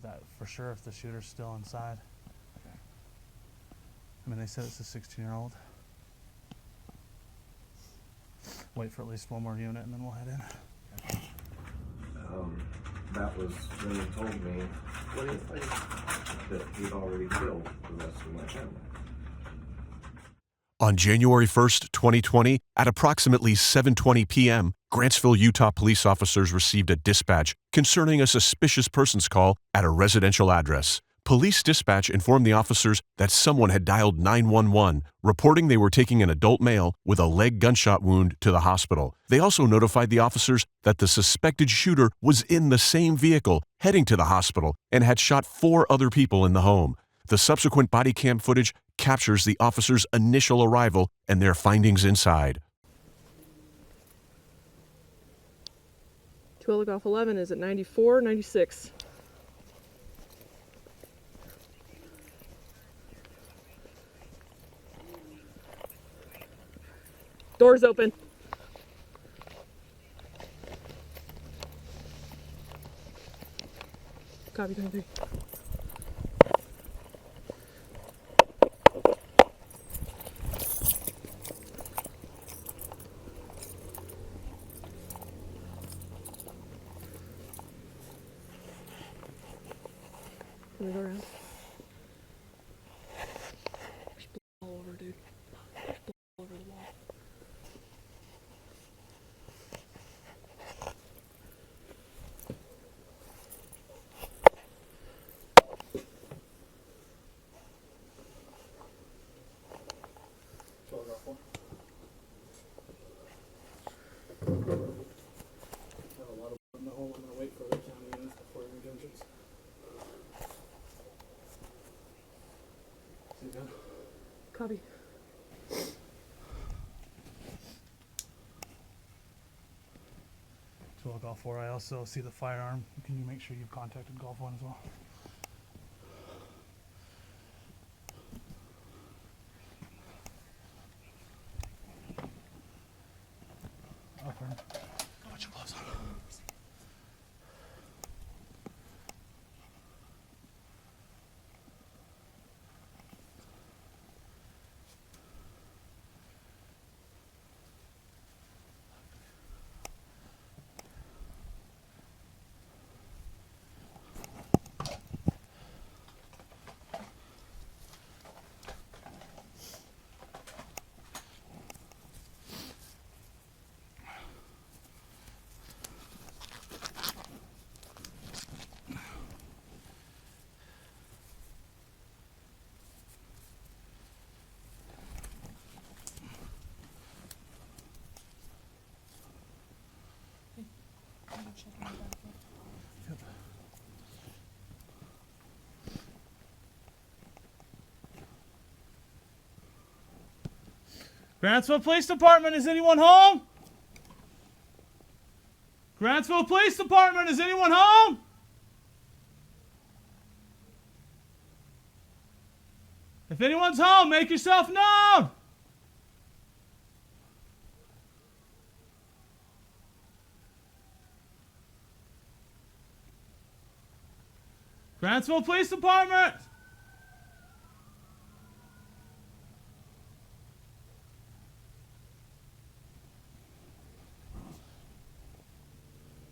that for sure if the shooter's still inside. Okay. I mean, they said it's a 16-year-old. Wait for at least one more unit and then we'll head in. Okay. That was when he told me that he'd already killed the rest of my family. On January 1st, 2020, at approximately 7:20 p.m., Grantsville, Utah police officers received a dispatch concerning a suspicious persons call at a residential address. Police dispatch informed the officers that someone had dialed 911, reporting they were taking an adult male with a leg gunshot wound to the hospital. They also notified the officers that the suspected shooter was in the same vehicle heading to the hospital and had shot 4 other people in the home. The subsequent body cam footage captures the officers' initial arrival and their findings inside. 12 Golf 11 is at 94, 96. Doors open. Copy 23. Can we go around? There's blood all over, dude. There's blood all over the wall. Have a lot of blood in the hole. I'm gonna wait for the county units before we gunshots. See you, Copy. To Golf 4, I also see the firearm. Can you make sure you've contacted Golf 1 as well? Upper. Put your gloves on. Yep. Grantsville Police Department, is anyone home? Grantsville Police Department, is anyone home? If anyone's home, make yourself known. Grantsville Police Department.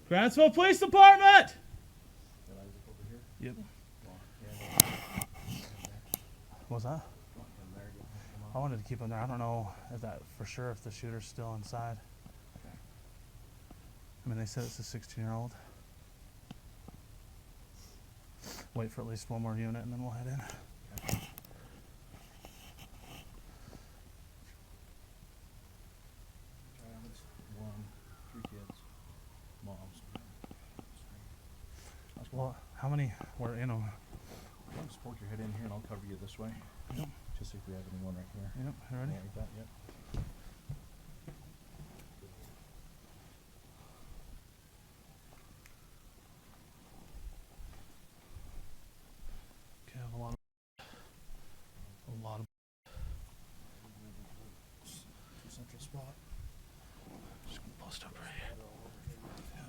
Grantsville Police Department. Yep. What's that? I wanted to keep him there. I don't know if that for sure if the shooter's still inside. I mean, they said it's a 16-year-old. Wait for at least one more unit and then we'll head in. Okay. One, 3 kids, moms. Well, how many were in them? Just poke your head in here and I'll cover you this way. Yep. Just see if we have anyone right here. Yep, you ready? Yeah, like that, yep. Okay, I have a lot of Central spot. just gonna post up right here. Yeah.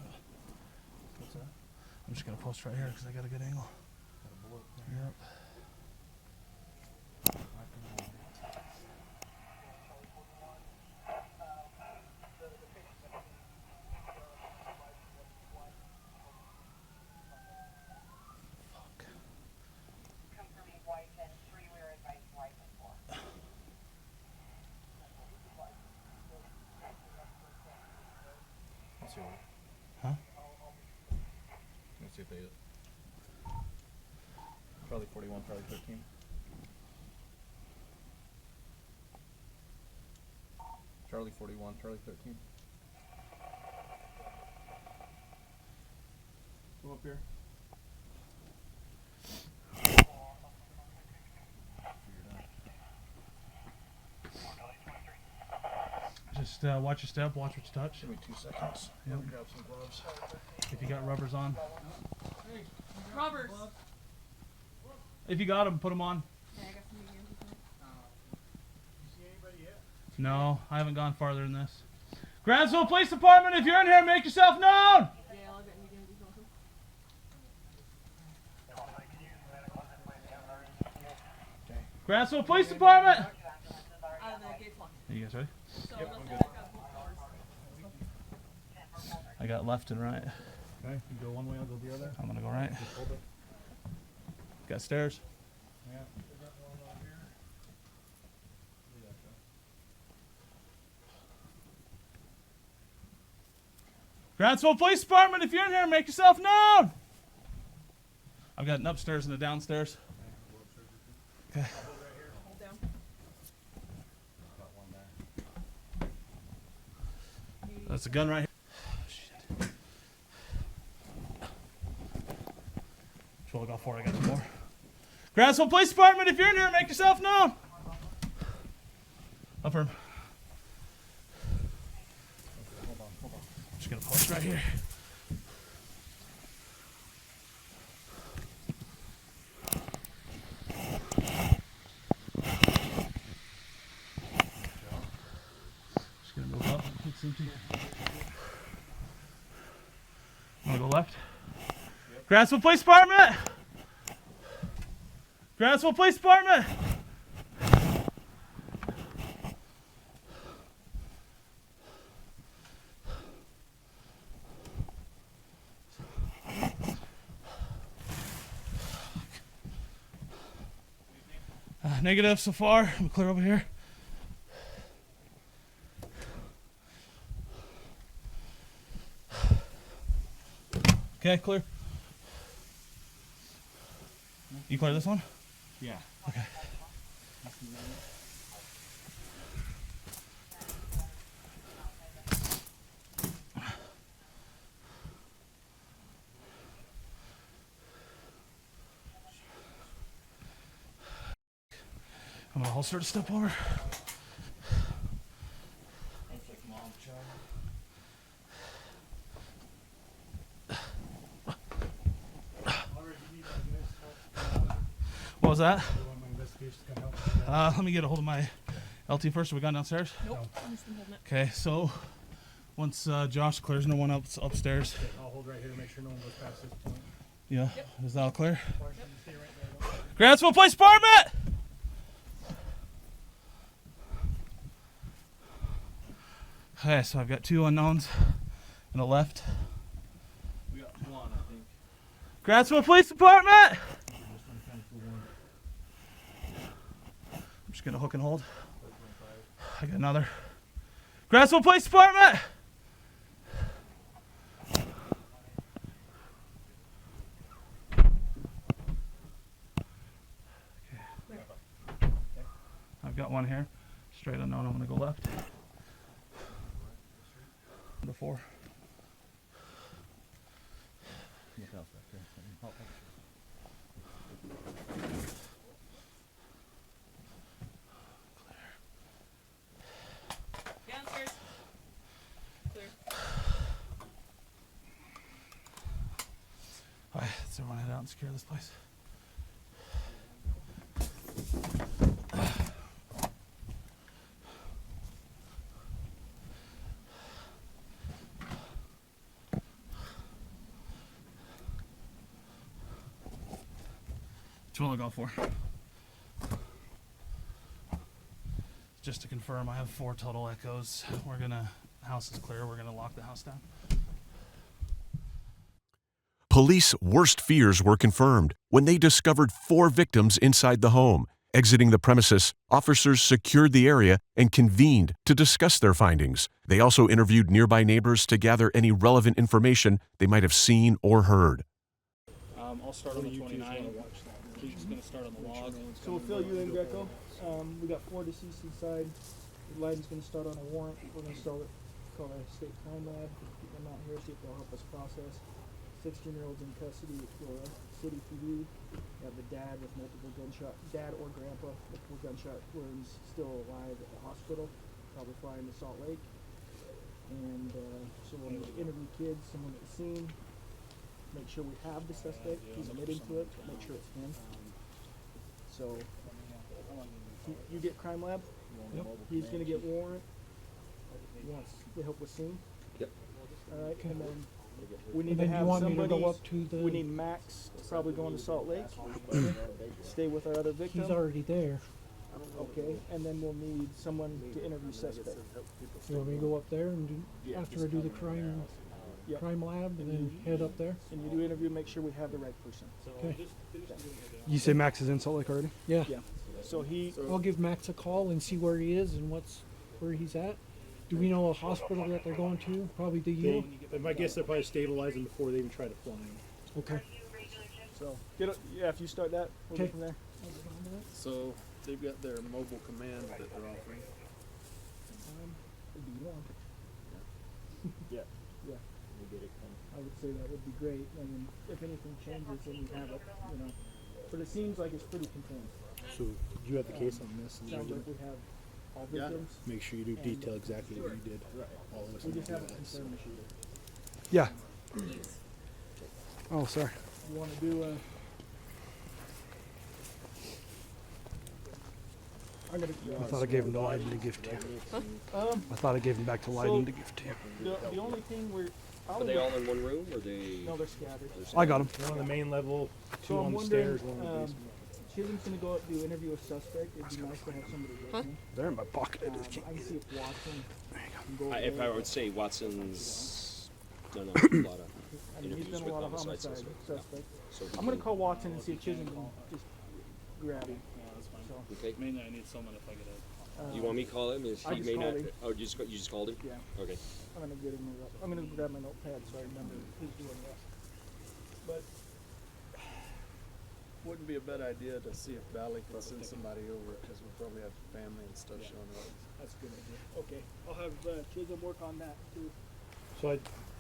What's that? I'm just gonna post right here because I got a good angle. look there. Yep. Let's see what. Huh? Let's see if they. Charlie 41, Charlie 13. Charlie 41, Charlie 13. Go up here. Just watch your step, watch what you touch. Give me 2 seconds. Yep. Let me grab some gloves. If you got rubbers on. Rubbers. If you got them, put them on. Yeah, I got some mediums. No, I haven't gone farther than this. Grantsville Police Department, if you're in here, make yourself known! Yeah, I'll get mediums. You want them? Grantsville Police Department! The gate's locked. Are you guys ready? So Yep, let's I'm see, good. I've got both doors. I got left and right. Okay, you go one way, I'll go the other. I'm gonna go right. Just hold it. Got stairs. Yeah. We got one over here. Look at that, Joe. Grantsville Police Department, if you're in here, make yourself known! I've got an upstairs and a downstairs. Okay. Hold down. Got one there. That's a gun right here. Shit. That's what I got for. I got two more. Grantsville Police Department, if you're in here, make yourself known! Up for him. Okay, hold on. Just gonna post right here. Just gonna move up. It's empty. Wanna go left? Yep. Grantsville Police Department! Grantsville Police Department! Negative so far. I'm clear over here. Okay, clear. You clear this one? Yeah. Okay. I'm gonna holster to step over. Looks like mom, Charlie. What was that? My investigations can help. Let me get a hold of my LT first. Have we gone downstairs? Nope. I'm just holding it. Okay, so once Josh clears, no one else upstairs. Okay, I'll hold right here to make sure no one goes past this point. Yeah, is that all clear? Yep. Stay right there. Grantsville Police Department! Okay, so I've got two unknowns and a left. We got one, I think. Grantsville Police Department! I'm just gonna hook and hold. I got another. Grantsville Police Department! I've got one here. Straight unknown, I'm gonna go left. Number 4. Look out back there. Oh, Downstairs. Clear. Alright, let's everyone head out and secure this place. will I go for? Just to confirm, I have 4 total echoes. We're gonna, house is clear. We're gonna lock the house down. Police worst fears were confirmed when they discovered 4 victims inside the home. Exiting the premises, officers secured the area and convened to discuss their findings. They also interviewed nearby neighbors to gather any relevant information they might have seen or heard. I'll start on the 29. He's just gonna start on the log. So we'll fill you in, Greco. We got 4 deceased inside. Leiden's gonna start on a warrant. We're gonna call our state crime lab. Keep them out here, see if they'll help us process. 16-year-olds in custody at Florida City PD. We have the dad with multiple gunshot, dad or grandpa, multiple gunshot wounds, still alive at the hospital, probably flying to Salt Lake. And so we'll need to interview kids, someone at the scene, make sure we have the suspect, he's admitting to it, make sure it's him. So you get crime lab, he's gonna get warrant once the help was seen. Yep. All right, and then we need And to then have you want me to somebody. go up to the... We need Max to probably go into Salt Lake, stay with our other victim. He's already there. Okay, and then we'll need someone to interview suspect. You want me to go up there and do, after I do the crime lab and then head up there? And you do interview, make sure we have the right person. Okay. You say Max is in Salt Lake already? Yeah. Yeah. So he, I'll give Max a call and see where he is and where he's at. Do we know a hospital that they're going to? Probably the U. I guess they'll probably stabilize him before they even try to fly him. Okay. so if you start that, we'll go Okay. from there. So they've got their mobile command that they're offering. It'd be one. Yeah. Yeah. We get it. I would say that would be great. I mean, if anything changes, then we have it. You know, but it seems like it's pretty contained. So you have the case on this. And Sounds like we have all Yeah. victims. make sure you do detail exactly what you did. All of us. We need just to do haven't that, so. confirmed the shooter. Yeah. Oh, sorry. You want to do a? I'm gonna. I thought I gave him to Leiden to give to you. I thought I gave him back to Leiden to give to you. The only thing we're. Are they all in one room, or they? No, they're scattered. I got him. One on the main level, 2 So I'm on the wondering, stairs, 1 in the basement. Chisholm's gonna go up do interview a suspect. It'd be nice to have somebody with me. They're in my pocket. I just I can't can get see it. if Watson can go. If there. I would say Watson's done a lot of I mean, he's interviews done a with lot of homicide homicide suspects. suspects. So I'm gonna call Watson and see if Chisholm can just grab him. That's fine. So, Okay. Mainly I need someone if I get a... You want me to call him? Is I he just may called not. him. Oh, you just called him. yeah, Okay. I'm gonna get him. I'm gonna grab my notepad so I remember who's doing what. But Wouldn't be a bad idea to see if Valley can send somebody over, because we'll probably have family and stuff showing up. that's a good idea. Okay, I'll have Chisholm work on that too. So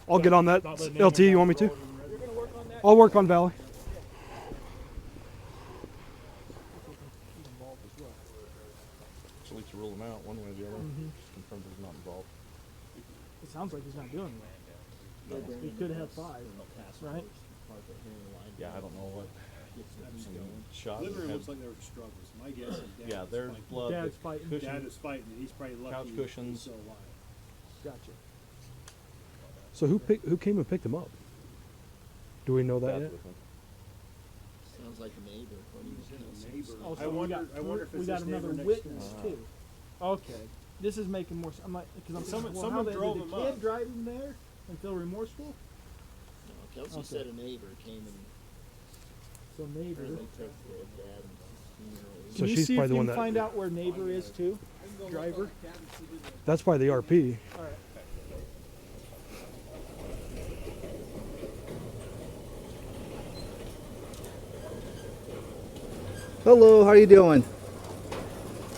I'll get on that. LT, you want me to? You're gonna work on that. I'll work on Valley. He's involved as well. So we can rule him out one way or the other. Just confirm he's not involved. It sounds like he's not doing well. He could have 5, right? Yeah, I don't know what. Some shot. Living room had- looks like there were struggles. My guess is Dad yeah, was there's fighting. blood. Dad's the fighting. cushion- Dad is fighting, and he's probably lucky couch he's cushions. still alive. Gotcha. So who came and picked him up? Do we know that Dad's yet? with him. Sounds like a neighbor. Neighbor. Oh, so I wonder if we it's got his another neighbor next witness door. too. Okay, this is making more sense. I'm like, because I'm Someone- thinking, well, someone how drove did him the kid up. drive him there and feel remorseful? No, Kelsey Okay. said a neighbor came and So neighbor. apparently took the dad and So Can you she's see probably if the you one can that. find out where neighbor is too? Driver. That's probably the RP. All right. Hello, how you doing?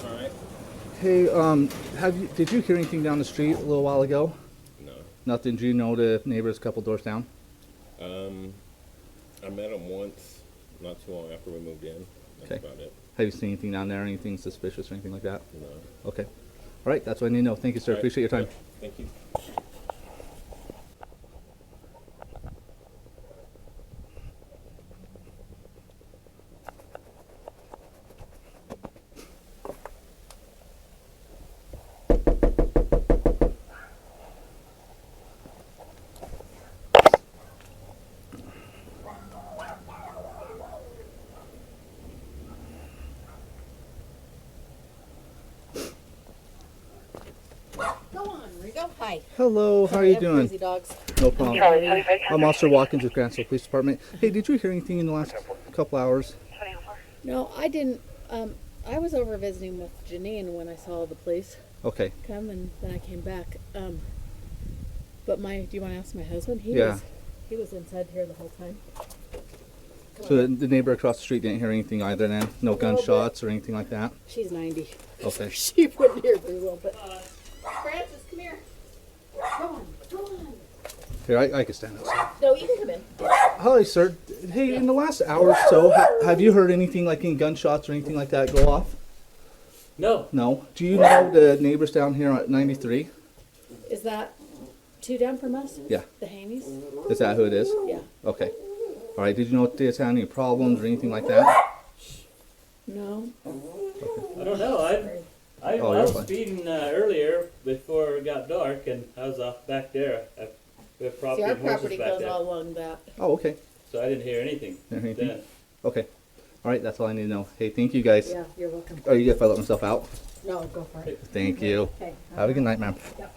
All right. Hey, did you hear anything down the street a little while ago? No. Nothing. Do you know the neighbors a couple doors down? I met him once, not too long after we moved in. That's Okay. about it. Have you seen anything down there? Anything suspicious or anything like that? No. Okay. All right, that's what I need to know. Thank you, sir. All right. Appreciate your time. Yeah, thank you. Joe. Hi. Hello, how are Sorry, you I have doing? Crazy dogs. No problem. I'm Officer Watkins with Grantsville Police Department. Hey, did you hear anything in the last couple hours? No, I didn't. I was over visiting with Janine when I saw the police Okay. come, and then I came back. But do you want to ask my husband? He was inside here the whole time. So the neighbor across the street didn't hear anything either then? No gunshots or anything like that? She's 90. Okay. She wouldn't hear very well, but Francis, come here. Come on. Here, I can stand outside. No, you can come in. Hi, sir. Hey, in the last hour or so, have you heard anything like any gunshots or anything like that go off? No. No? Do you know the neighbors down here at 93? Is that 2 down from us? Yeah. The Haynies? Is that who it is? Yeah. Okay. All right. Did you know if they had any problems or anything like that? No. I don't know. I Oh, was you're fine. speeding earlier before it got dark, and I was off back there. We have property See, our and horses property back goes there, all along that. Oh, okay. so I didn't hear anything. Anything? Then. Okay. All right. That's all I need to know. Hey, thank you guys. Yeah, you're welcome. Are you good if I let myself out? No, go for it. Thank you. Okay. Have a good night, ma'am. Yep.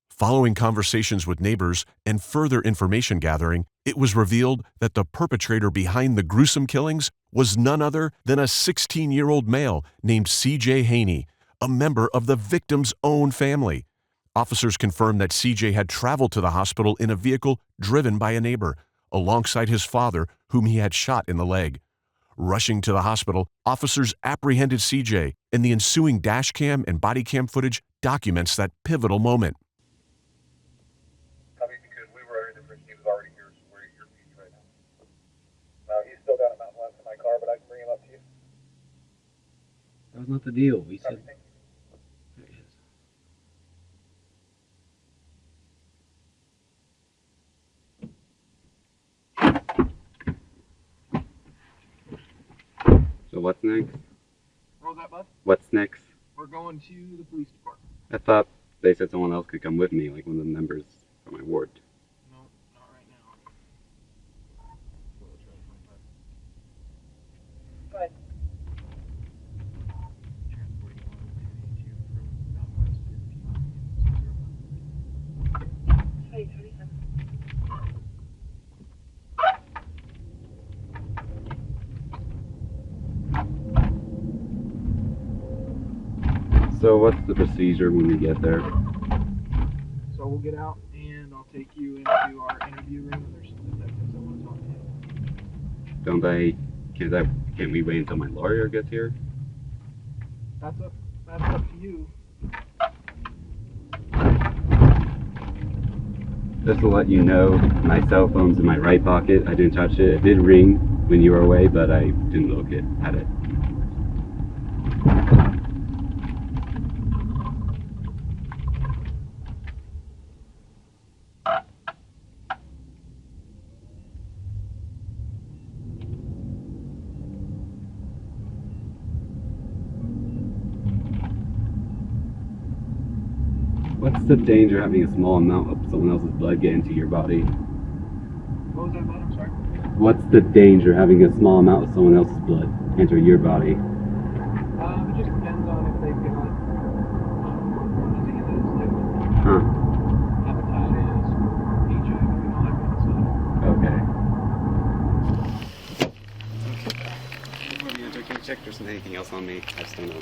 Following conversations with neighbors and further information gathering, it was revealed that the perpetrator behind the gruesome killings was none other than a 16-year-old male named CJ Haynie, a member of the victim's own family. Officers confirmed that CJ had traveled to the hospital in a vehicle driven by a neighbor, alongside his father, whom he had shot in the leg. Rushing to the hospital, officers apprehended CJ, and the ensuing dashcam and bodycam footage documents that pivotal moment. Because we were already he was already here, so we're at your feet right now. Now he's still down at Mountain West in my car, but I can bring him up to you. That was not the deal. We said. There he is. So what's next? What was that, bud? What's next? We're going to the police department. I thought they said someone else could come with me, like one of the members from my ward. No, not right now. Go ahead. Transporting 182 from Mountain West So what's the procedure when we get there? So we'll get out and I'll take you into our interview room and there's some detectives that want to talk to you. Can't we wait until my lawyer gets here? That's up to you. Just to let you know, my cell phone's in my right pocket. I didn't touch it. It did ring when you were away, but I didn't look at it. What's the danger of having a small amount of someone else's blood get into your body? What was that, bud? I'm sorry. What's the danger of having a small amount of someone else's blood enter your body? It just depends on if they've got diseases, like Huh. hepatitis, HIV, and all that kind of stuff. Okay. Can you check there's anything else on me? I just don't know.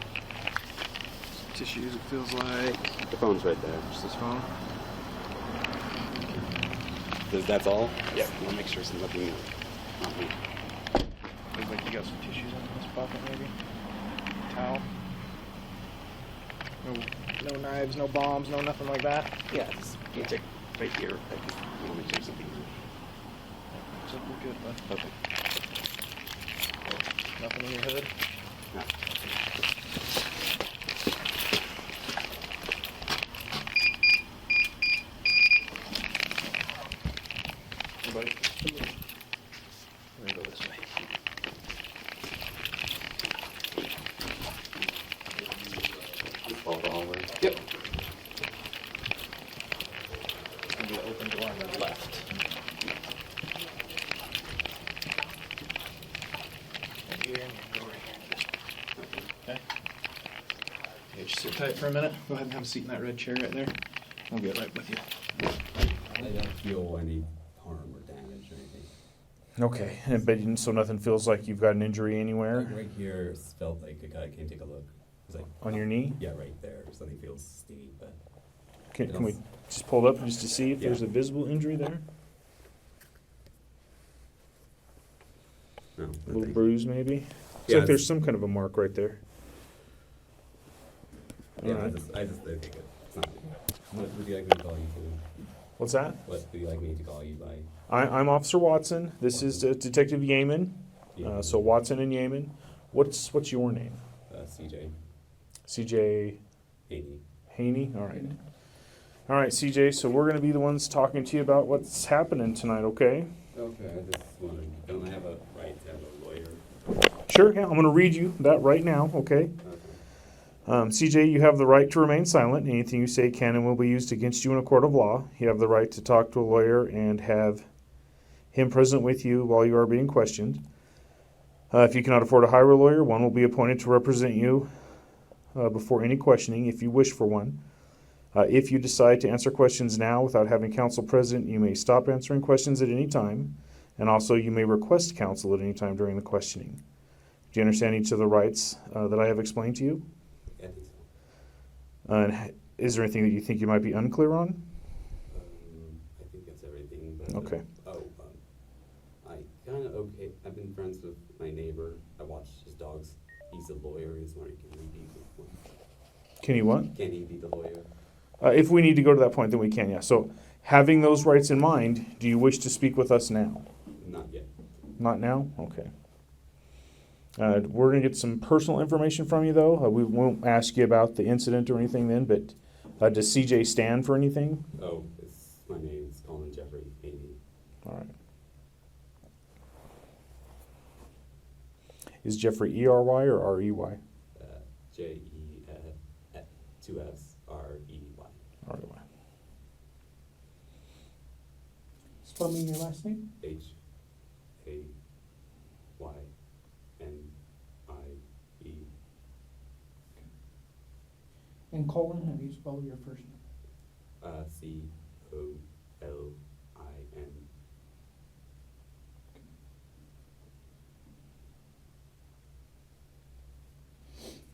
Tissues, it feels like. The phone's right there. Just this phone? That's all? Yeah. I'll make sure there's nothing on me. Looks like you got some tissues in this pocket, maybe? Towel? No knives, no bombs, no nothing like that? Yeah, just you check right here. I just want to make sure something. Looks like we're good, bud. Okay. Nothing in your hood? No. Buddy. Let me go this way. Follow the hallway. Yep. There's an open door on the left. Right here and go right here. tight for a minute. Go ahead and have a seat in that red chair right there. I'll get right with you. I don't feel any harm or damage or anything. Okay, but so nothing feels like you've got an injury anywhere? Like right here, it felt like a guy came take a look. It's like on your knee? Yeah, right there. Something feels stingy, but. Can we just pull it up just to see if there's a visible injury there? No. A little bruise, maybe. Looks Yeah, like there's some kind of a mark right there. Yeah, All right. I just think it's not. What would you like me to call you to? What's that? What would you like me to call you by? I'm Officer Watson. This is Detective Yeaman. So Watson and Yeaman. What's your name? CJ. CJ Haynie. Haynie? All right. All right, CJ, so we're going to be the ones talking to you about what's happening tonight, okay? Okay, I just wanted, don't I have a right to have a lawyer? Sure, yeah, I'm going to read you that right now, okay? CJ, you have the right to remain silent. Anything you say can and will be used against you in a court of law. You have the right to talk to a lawyer and have him present with you while you are being questioned. If you cannot afford to hire a lawyer, one will be appointed to represent you before any questioning if you wish for one. If you decide to answer questions now without having counsel present, you may stop answering questions at any time, and also you may request counsel at any time during the questioning. Do you understand each of the rights that I have explained to you? I think so. And is there anything that you think you might be unclear on? I think that's everything. But, Okay. I kind of okay. I've been friends with my neighbor. I watch his dogs. He's a lawyer. He's wondering, can he be the one? Can you what? Can he be the lawyer? If we need to go to that point, then we can, yeah. So having those rights in mind, do you wish to speak with us now? Not yet. Not now? Okay. We're going to get some personal information from you, though. We won't ask you about the incident or anything then, but does CJ stand for anything? Oh, my name is Colin Jeffrey Haynie. All right. Is Jeffrey E-R-Y or R-E-Y? J-E, 2 F's, R-E-Y. R-E-Y. Spell me your last name. H-A-Y-N-I-E. And Colin, how do you spell your first name? C-O-L-I-N.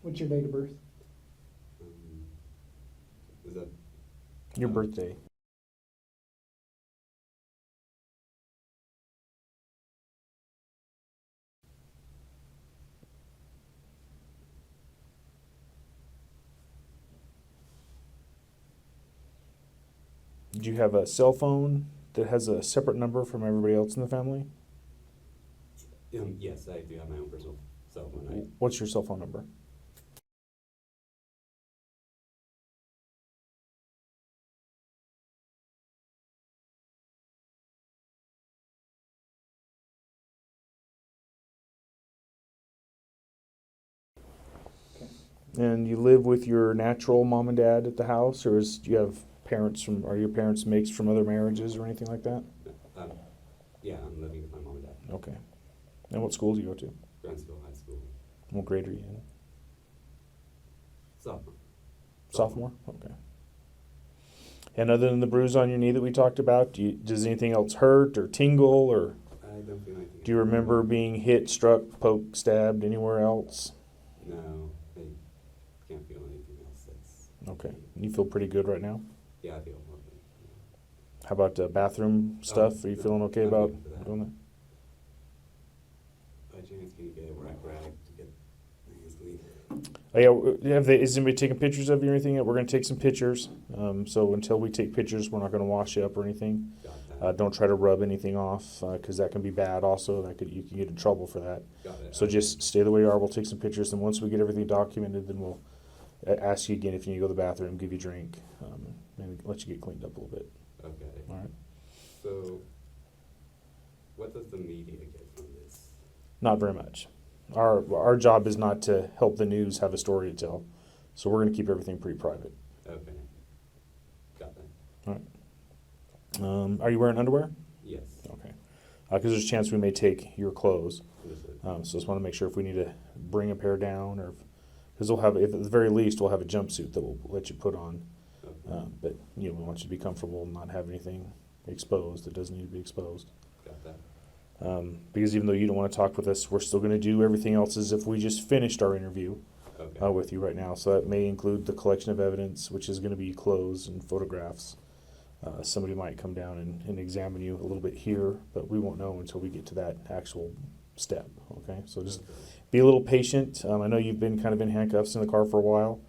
What's your date of birth? Is that your birthday? Do you have a cell phone that has a separate number from everybody else in the family? Yes, I do have my own personal cell phone. What's your cell phone number? And you live with your natural mom and dad at the house, or do you have parents from? Are your parents mixed from other marriages or anything like that? Yeah, I'm living with my mom and dad. Okay. And what school do you go to? Grantsville High School. What grade are you in? Sophomore. Sophomore? Okay. And other than the bruise on your knee that we talked about, does anything else hurt or tingle, or I don't feel anything. do you remember being hit, struck, poked, stabbed anywhere else? No, I can't feel anything else. Okay. And you feel pretty good right now? Yeah, I feel okay. How about bathroom stuff? Are you feeling okay about doing that? By chance, can you get a rag to get my hands clean? Oh, yeah, is anybody taking pictures of you or anything? We're going to take some pictures. So until we take pictures, we're not going to wash you up or anything. Don't try to rub anything off because that can be bad also. You can get in trouble for that. So just stay the way you are. We'll take some pictures, and once we get everything documented, then we'll ask you again if you need to go to the bathroom, give you a drink, and let you get cleaned up a little bit. Okay. All right. So, what does the media get from this? Not very much. Our job is not to help the news have a story to tell, so we're going to keep everything pretty private. Okay. Got that. All right. Are you wearing underwear? Yes. Okay. Because there's a chance we may take your clothes. Understood. So just want to make sure if we need to bring a pair down, or because we'll have, at the very least, we'll have a jumpsuit that we'll let you put on. But we want you to be comfortable and not have anything exposed that doesn't need to be exposed. Got that. Because even though you don't want to talk with us, we're still going to do everything else as if we just finished our interview with you right now. So that may include the collection of evidence, which is going to be clothes and photographs. Somebody might come down and examine you a little bit here, but we won't know until we get to that actual step. Okay, so just be a little patient. I know you've been kind of in handcuffs in the car for a while.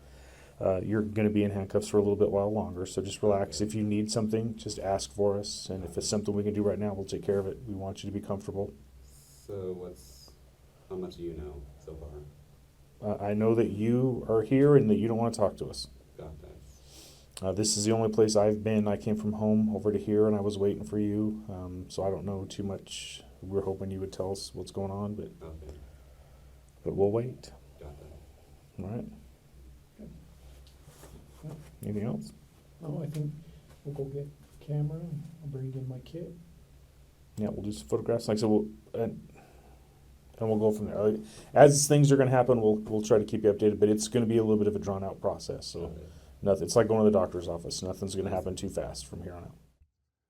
You're going to be in handcuffs for a little bit while longer, so just relax. If you need something, just ask for us, and if it's something we can do right now, we'll take care of it. We want you to be comfortable. So how much do you know so far? I know that you are here and that you don't want to talk to us. Got that. This is the only place I've been. I came from home over to here, and I was waiting for you, so I don't know too much. We're hoping you would tell us what's going on, but we'll wait. Got that. All right. Anything else? No, I think we'll go get camera. I'll bring in my kit. Yeah, we'll do some photographs. Like I said, and we'll go from there. As things are going to happen, we'll try to keep you updated, but it's going to be a little bit of a drawn out process. So nothing. It's like going to the doctor's office. Nothing's going to happen too fast from here on out.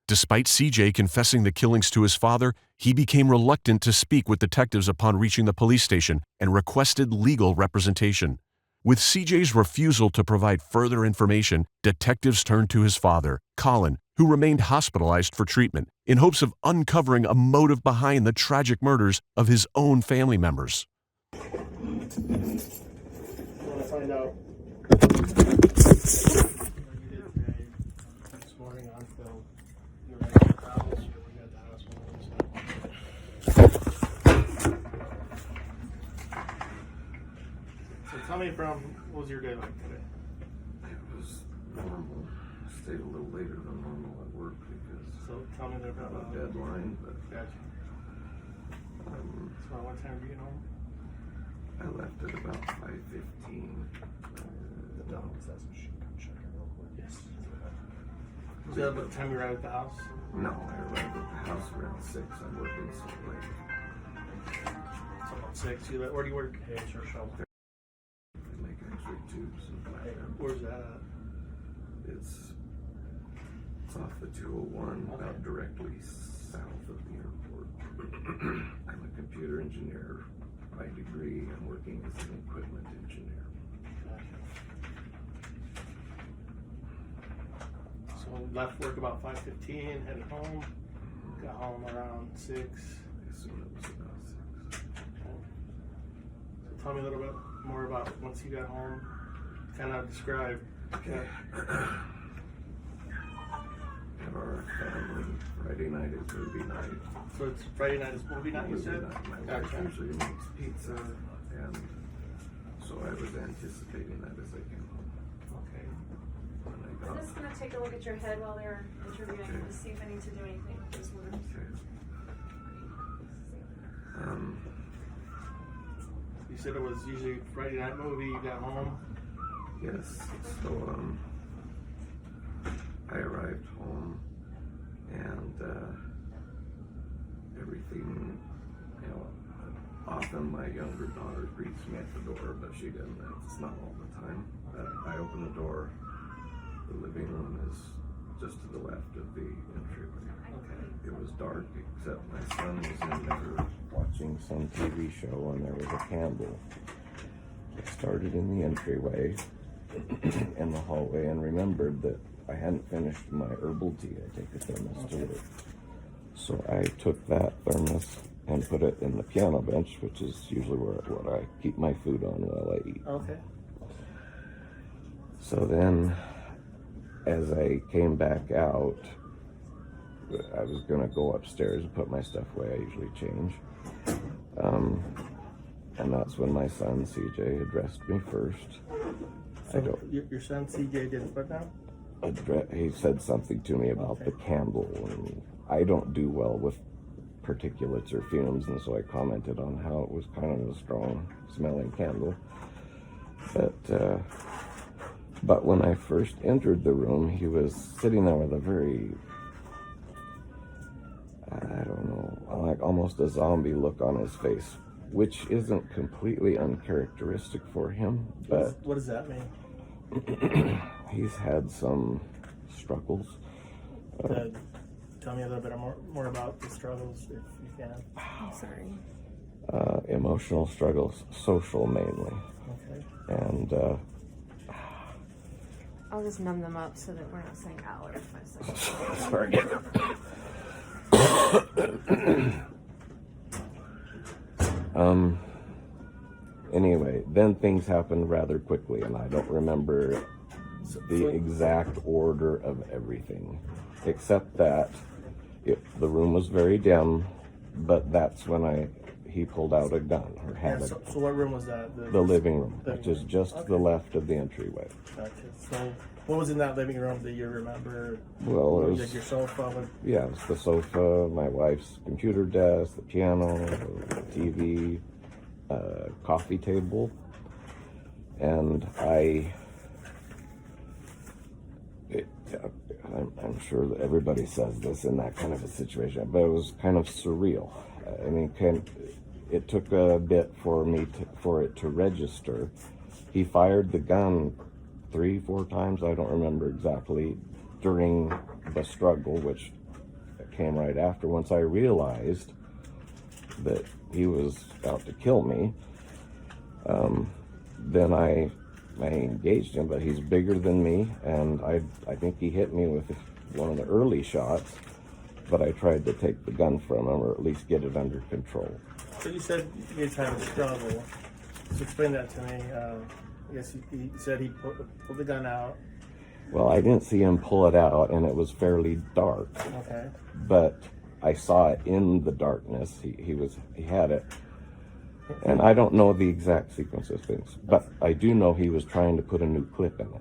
Despite CJ confessing the killings to his father, he became reluctant to speak with detectives upon reaching the police station and requested legal representation. With CJ's refusal to provide further information, detectives turned to his father, Colin, who remained hospitalized for treatment, in hopes of uncovering a motive behind the tragic murders of his own family members. I want to find out. This morning on film, you were at the house, or we got the house when So tell me what was your day like today? It was normal. I stayed a little later than normal at work because tell me about a deadline, but gotcha. So what time did you get home? I left at about 5:15. The dog says we should come check it real quick. Yes. Was that about the time you arrived at the house? No, I arrived at the house around 6. I'm working so late. So about 6. Where do you work? Hey, it's your shop. I make X-ray tubes and flat. Where's that at? It's off the 201, about directly south of the airport. I'm a computer engineer by degree. I'm working as an equipment engineer. So left work about 5:15, headed home. Got home around 6. I assume it was about 6. So tell me a little bit more about once you got home. Kind of describe. Okay. Have our family. Friday night is movie night. So it's Friday night is movie night, you said? My wife usually makes pizza, and so I was anticipating that as I came home. Okay. When I I'm got just going to take a look at your head while they're interviewing to see if I need to do anything with these wounds. You said it was usually Friday night movie, you got home? Yes, so I arrived home and everything, often my younger daughter greets me at the door, but she doesn't, it's not all the time. I open the door, the living room is just to the left of the entryway. Okay. It was dark except my son was in there watching some TV show and there was a candle. It started in the entryway in the hallway and remembered that I hadn't finished my herbal tea. I take a thermos to work. So I took that thermos and put it in the piano bench, which is usually what I keep my food on while I eat. Okay. So then, as I came back out, I was going to go upstairs and put my stuff away. I usually change. And that's when my son, CJ, addressed me first. So your son, CJ, didn't put down? He said something to me about the candle, and I don't do well with particulates or fumes, and so I commented on how it was kind of a strong smelling candle. But when I first entered the room, he was sitting there with a very, I don't know, like almost a zombie look on his face, which isn't completely uncharacteristic for him, but What does that mean? he's had some struggles. Tell me a little bit more about the struggles, if you can. I'm sorry. Emotional struggles, social mainly. Okay. And I'll just numb them up so that we're not saying ow every 5 seconds. sorry. Anyway, then things happened rather quickly, and I don't remember the exact order of everything, except that the room was very dim, but that's when he pulled out a gun, or had So what room was that? the living room, which is just to the left of the entryway. Gotcha. So what was in that living room that you remember? Well, it was like your sofa. Yeah, it was the sofa, my wife's computer desk, the piano, the TV, coffee table, and I'm sure that everybody says this in that kind of a situation, but it was kind of surreal. I mean, it took a bit for it to register. He fired the gun 3-4 times, I don't remember exactly, during the struggle, which came right after. Once I realized that he was out to kill me, then I engaged him, but he's bigger than me, and I think he hit me with one of the early shots, but I tried to take the gun from him, or at least get it under control. So you said you guys had a struggle. So explain that to me. I guess he said he pulled the gun out. Well, I didn't see him pull it out, and it was fairly dark. Okay. But I saw it in the darkness. He had it. And I don't know the exact sequence of things, but I do know he was trying to put a new clip in it.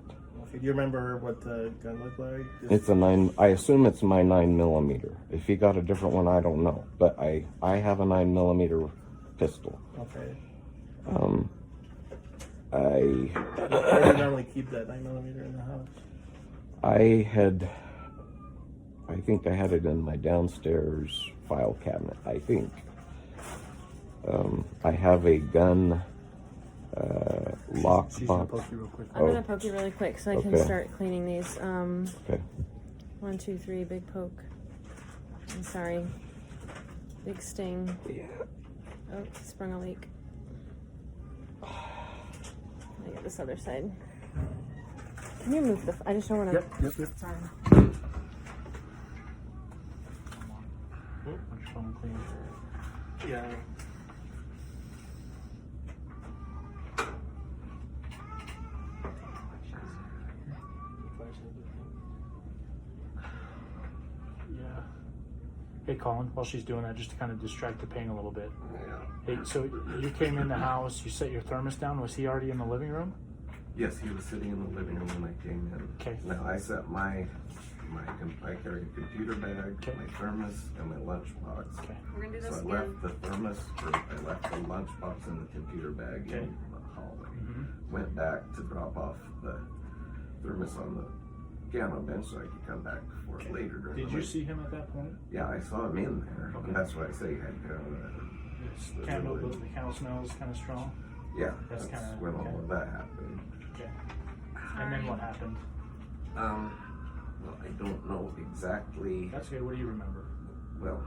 Okay. Do you remember what the gun looked like? It's a 9, I assume it's my 9mm. If he got a different one, I don't know. But I have a 9mm pistol. Okay. Where do you normally keep that 9mm in the house? I think I had it in my downstairs file cabinet, I think. I have a gun lock She's box. gonna poke you real quick. I'm gonna poke you really quick so I can Okay. start cleaning these. Okay. 1, 2, 3, big poke. I'm sorry. Big sting. Yeah. Oh, sprung a leak. Let me get this other side. Can you move the? I just don't want to. Yep. Sorry. Yeah. Hey Colin, while she's doing that, just to kind of distract the pain a little bit. Hey, so you came in the house, you set your thermos down. Was he already in the living room? Yes, he was sitting in the living room when I came in. Okay. Now I set I carry a computer bag, my thermos, and my lunchbox. Okay. We're gonna do this So I left the thermos, I left the lunchbox and the computer bag in the hallway. Went back to drop off the thermos on the piano bench so I could come back for it later. During Did the you week. see him at that point? Yeah, I saw him in there. Okay. And that's why I say he had The candle smells kind of strong. Yeah, That's that's kinda- when okay. all of that happened. Okay. And then what happened? Well, I don't know exactly. That's okay. What do you remember? Well,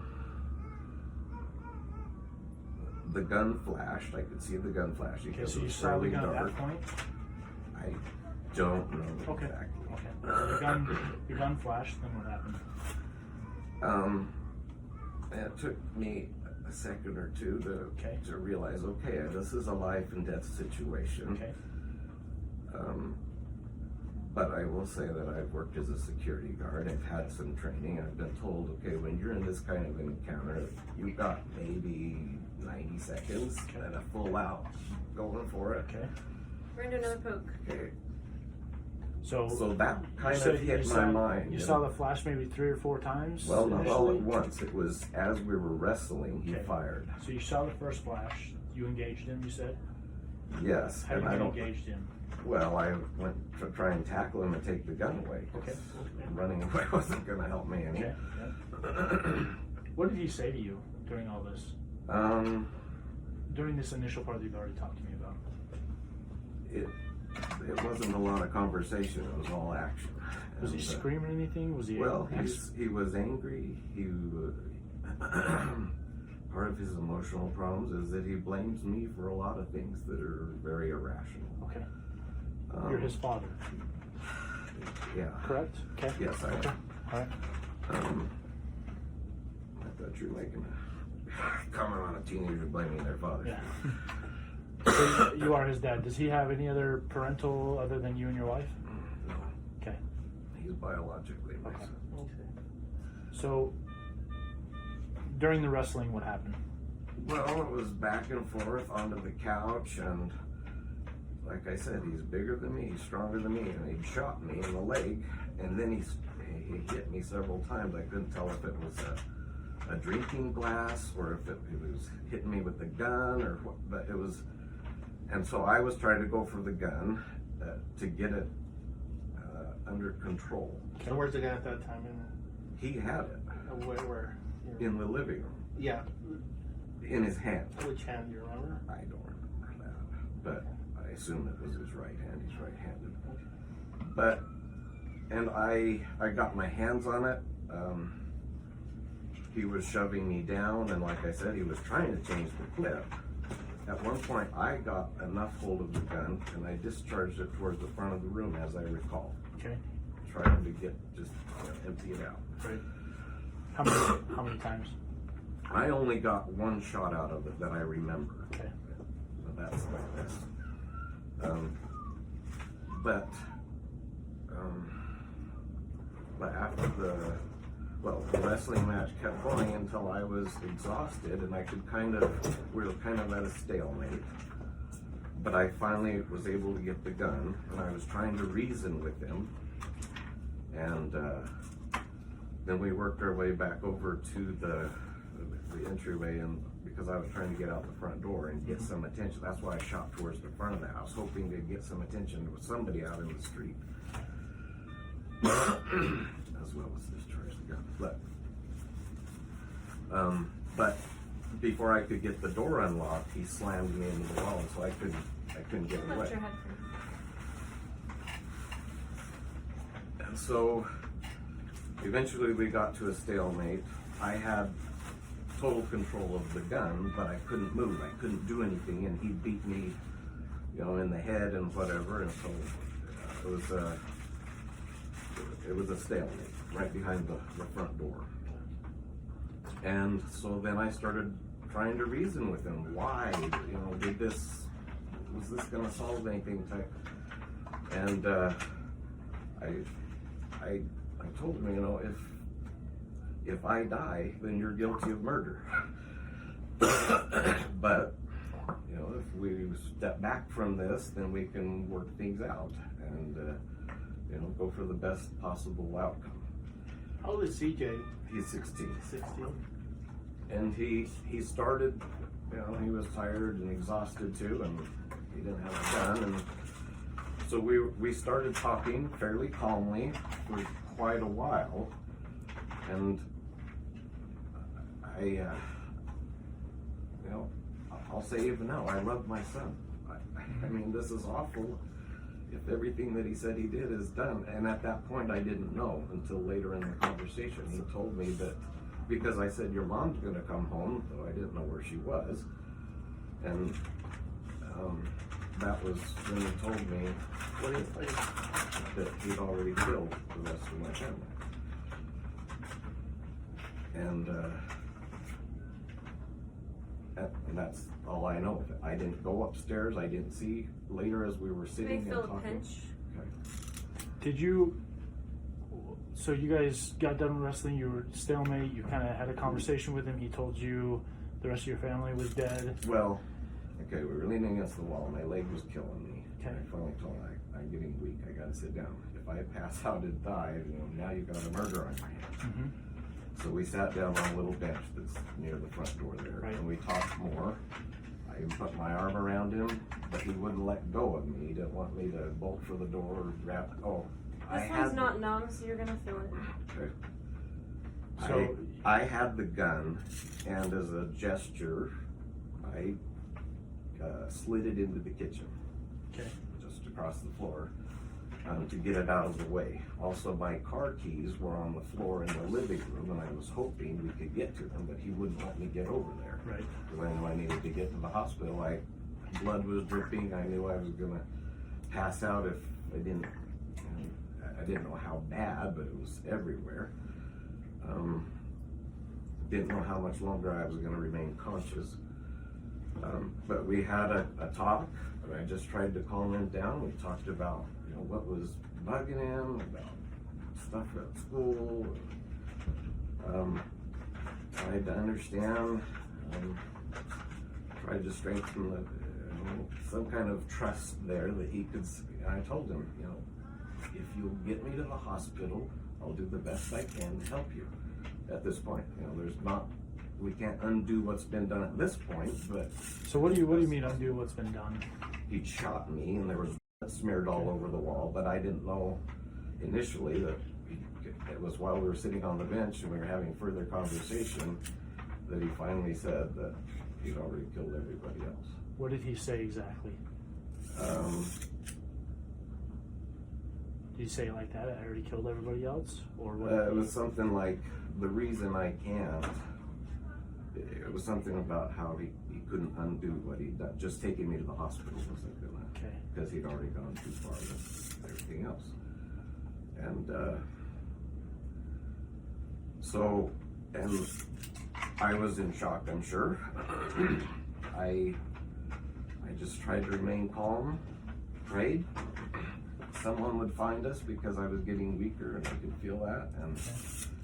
the gun flashed. I could see the gun flashing. Okay, because so it you was saw the fairly gun at dark. that point? I don't know Okay. exactly. Okay. So the gun flashed. Then what happened? It took me a second or two to realize, okay, this is a life and death situation. Okay. But I will say that I've worked as a security guard. I've had some training. I've been told, okay, when you're in this kind of an encounter, you've got maybe 90 seconds and a full out going for it. Okay. We're gonna do another poke. Okay. So that kind you of hit you my saw, mind. You know? saw the flash maybe 3 or 4 times? Well, not all at initially? once. It was as we were wrestling, he Okay. fired. So you saw the first flash. You engaged him, you said? Yes. How and did I you don't. engage him? Well, I went to try and tackle him and take the gun away. Okay. Running away wasn't going to help me any. Okay. What did he say to you during all this? during this initial part that you've already talked to me about? It wasn't a lot of conversation. It was all action. Was he screaming anything? Was he? Well, he was angry. He part of his emotional problems is that he blames me for a lot of things that are very irrational. Okay. You're his father. Yeah. Correct? Okay. Yes, I am. Okay. All right. I thought you were making a comment on a teenager blaming their father. Yeah. So you are his dad. Does he have any other parental other than you and your wife? No. Okay. He's biologically my son. So during the wrestling, what happened? Well, it was back and forth onto the couch, and like I said, he's bigger than me, he's stronger than me, and he shot me in the leg, and then he hit me several times. I couldn't tell if it was a drinking glass or if it was hitting me with the gun or what, but it was, and so I was trying to go for the gun to get it under control. So where's the gun at that time? He had it. Where? In the living room. Yeah. In his hand. Which hand do you remember? I don't remember that, but I assume it was his right hand. He's right-handed. But, and I got my hands on it. He was shoving me down, and like I said, he was trying to change the clip. At one point, I got enough hold of the gun, and I discharged it towards the front of the room, as I recall. Okay. Trying to get, just empty it out. Right. How many times? I only got one shot out of it that I remember. Okay. So that's like this. But after the wrestling match kept going until I was exhausted, and I could we were kind of at a stalemate. But I finally was able to get the gun, and I was trying to reason with him. And then we worked our way back over to the entryway, and because I was trying to get out the front door and get some attention. That's why I shot towards the front of the house, hoping to get some attention with somebody out in the street. As well as discharge the gun. But before I could get the door unlocked, he slammed me into the wall, so I couldn't get away. And so eventually we got to a stalemate. I had total control of the gun, but I couldn't move. I couldn't do anything, and he beat me, in the head and whatever. And so it was a stalemate right behind the front door. And so then I started trying to reason with him. Why? Was this going to solve anything? And I told him, if I die, then you're guilty of murder. But, if we step back from this, then we can work things out and, go for the best possible outcome. How old is CJ? He's 16. 16. And he started, he was tired and exhausted too, and he didn't have a gun. And so we started talking fairly calmly for quite a while. And I'll say even now, I love my son. I mean, this is awful if everything that he said he did is done. And at that point, I didn't know until later in the conversation. He told me that, because I said, your mom's gonna come home, though I didn't know where she was. And that was when he told me that he'd already killed the rest of my family. And that's all I know of it. I didn't go upstairs. I didn't see later as we were sitting and talking. Pinch. Okay. Did you? So you guys got done wrestling. You were stalemate. You kind of had a conversation with him. He told you the rest of your family was dead. Well, okay, we were leaning against the wall. My leg was killing me. Okay. I finally told him, I'm getting weak. I got to sit down. If I pass out and die, now you've got a murder on your hands. Mm-hmm. So we sat down on a little bench that's near the front door there, right. And we talked more. I put my arm around him, but he wouldn't let go of me. He didn't want me to bolt for the door or grab. Oh, This one's not numb, so you're gonna feel it. Okay. So I had the gun, and as a gesture, I slid it into the kitchen, Okay. just across the floor, to get it out of the way. Also, my car keys were on the floor in the living room, and I was hoping we could get to them, but he wouldn't let me get over there. Right. Because I knew I needed to get to the hospital. Blood was dripping. I knew I was gonna pass out if I didn't. I didn't know how bad, but it was everywhere. Didn't know how much longer I was gonna remain conscious. But we had a talk, and I just tried to calm him down. We talked about, what was bugging him, about stuff at school. Tried to understand, tried to strengthen some kind of trust there that he could. I told him, if you'll get me to the hospital, I'll do the best I can to help you. At this point, we can't undo what's been done at this point, but. So what do you mean undo what's been done? He shot me, and there was blood smeared all over the wall, but I didn't know initially that it was while we were sitting on the bench and we were having further conversation that he finally said that he'd already killed everybody else. What did he say exactly? Did he say it like that? I already killed everybody else, or what? It was something like, the reason I can't. It was something about how he couldn't undo what he'd done. Just taking me to the hospital wasn't gonna, because he'd already gone too far with everything else. And and I was in shock, I'm sure. I just tried to remain calm, prayed someone would find us because I was getting weaker and I could feel that. And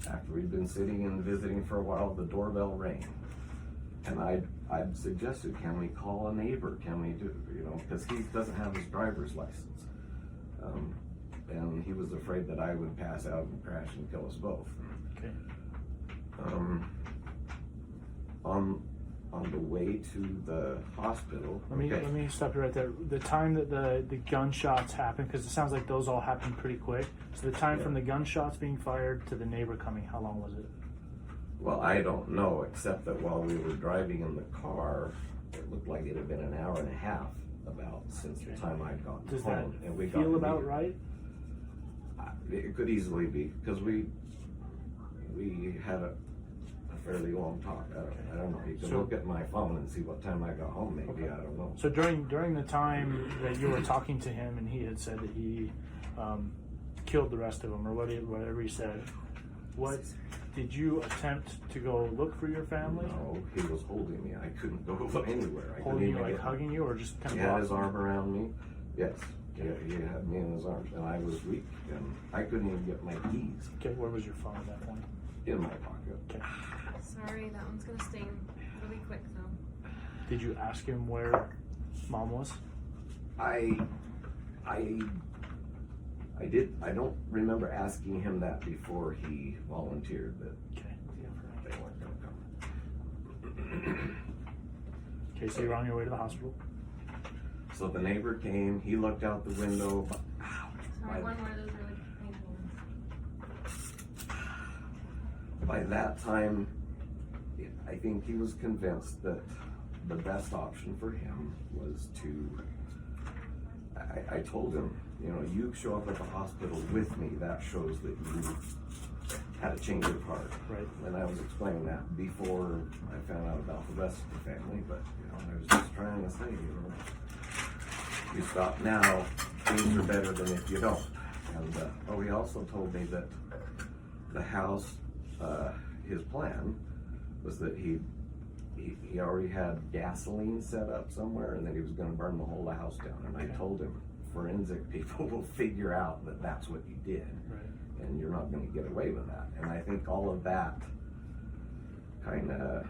after we'd been sitting and visiting for a while, the doorbell rang. And I'd suggested, can we call a neighbor? Can we do, because he doesn't have his driver's license. And he was afraid that I would pass out and crash and kill us both. Okay. On the way to the hospital. Let me stop you right there. The time that the gunshots happened, because it sounds like those all happened pretty quick. So the time from the gunshots being fired to the neighbor coming, how long was it? Well, I don't know, except that while we were driving in the car, it looked like it had been an hour and a half about since the time I'd gotten Does home. that And we feel got about right? It could easily be, because we had a fairly long talk. I don't know. You can look at my phone and see what time I got home. Maybe I don't know. So during the time that you were talking to him, and he had said that he killed the rest of them, or whatever he said, what did you attempt to go look for your family? No, he was holding me. I couldn't go anywhere. Holding you, like hugging you, or just kind of? He had his arm around me. Yes. Yeah, he had me in his arms, and I was weak, and I couldn't even get my keys. Okay, where was your phone at that point? In my pocket. Okay. Sorry, that one's gonna sting really quick though. Did you ask him where Mom was? I did. I don't remember asking him that before he volunteered that they weren't going to come. Okay, so you're on your way to the hospital. So the neighbor came. He looked out the window. Sorry, one more of those really painful ones. By that time, I think he was convinced that the best option for him was to. I told him, you show up at the hospital with me. That shows that you had a change of heart. Right. And I was explaining that before I found out about the rest of the family. But I was just trying to say, you stop now, things are better than if you don't. And he also told me that the house, his plan was that he already had gasoline set up somewhere, and that he was going to burn the whole house down. And I told him, forensic people will figure out that that's what you did, and you're not going to get away with that. And I think all of that kind of,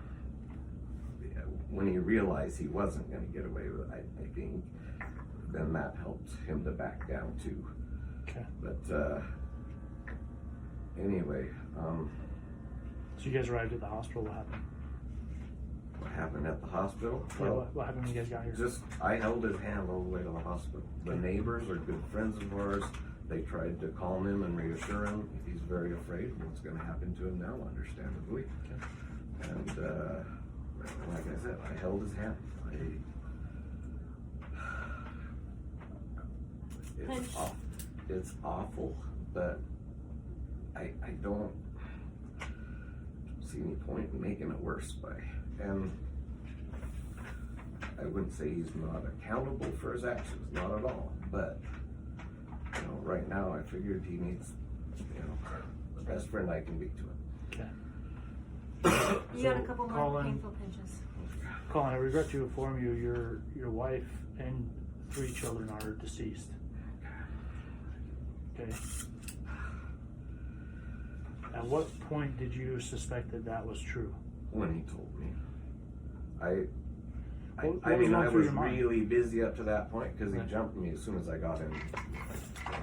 when he realized he wasn't going to get away with it, I think then that helped him to back down too. Okay. But anyway. So you guys arrived at the hospital. What happened? What happened at the hospital? Yeah, what happened when you guys got here? I held his hand all the way to the hospital. The neighbors are good friends of ours. They tried to calm him and reassure him. He's very afraid of what's going to happen to him now, understandably. Okay. And like I said, I held his hand. It's awful, but I don't see any point in making it worse and I wouldn't say he's not accountable for his actions, not at all, but right now I figured he needs, the best friend I can be to him. Okay. You got a couple more painful pinches. Colin, I regret to inform you, your wife and 3 children are deceased. Okay. At what point did you suspect that was true? When he told me. I was really busy up to that point because he jumped me as soon as I got in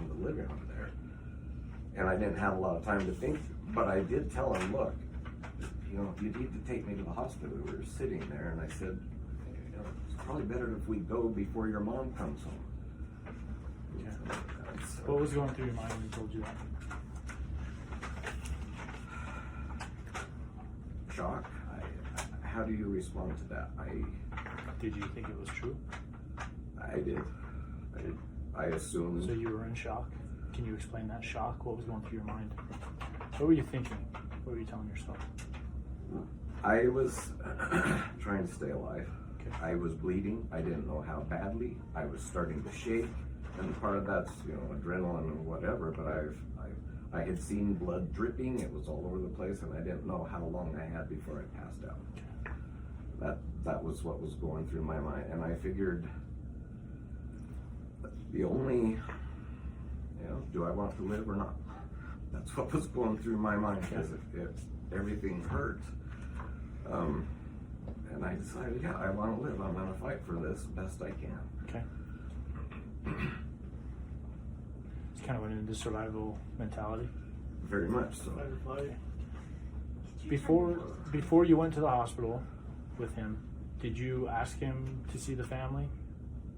the living room there. And I didn't have a lot of time to think, but I did tell him, look, you need to take me to the hospital. We were sitting there and I said, it's probably better if we go before your mom comes home. Yeah. What was going through your mind when he told you that? Shock. How do you respond to that? Did you think it was true? I did. I assumed. So you were in shock? Can you explain that shock? What was going through your mind? What were you thinking? What were you telling yourself? I was trying to stay alive. Okay. I was bleeding. I didn't know how badly. I was starting to shake. And part of that's, adrenaline and whatever, but I had seen blood dripping. It was all over the place, and I didn't know how long I had before I passed out. That was what was going through my mind, and I figured the only, do I want to live or not? That's what was going through my mind, because everything hurt. And I decided, I want to live. I'm going to fight for this best I can. Okay. It's kind of went into survival mentality. Very much so. Before you went to the hospital with him, did you ask him to see the family?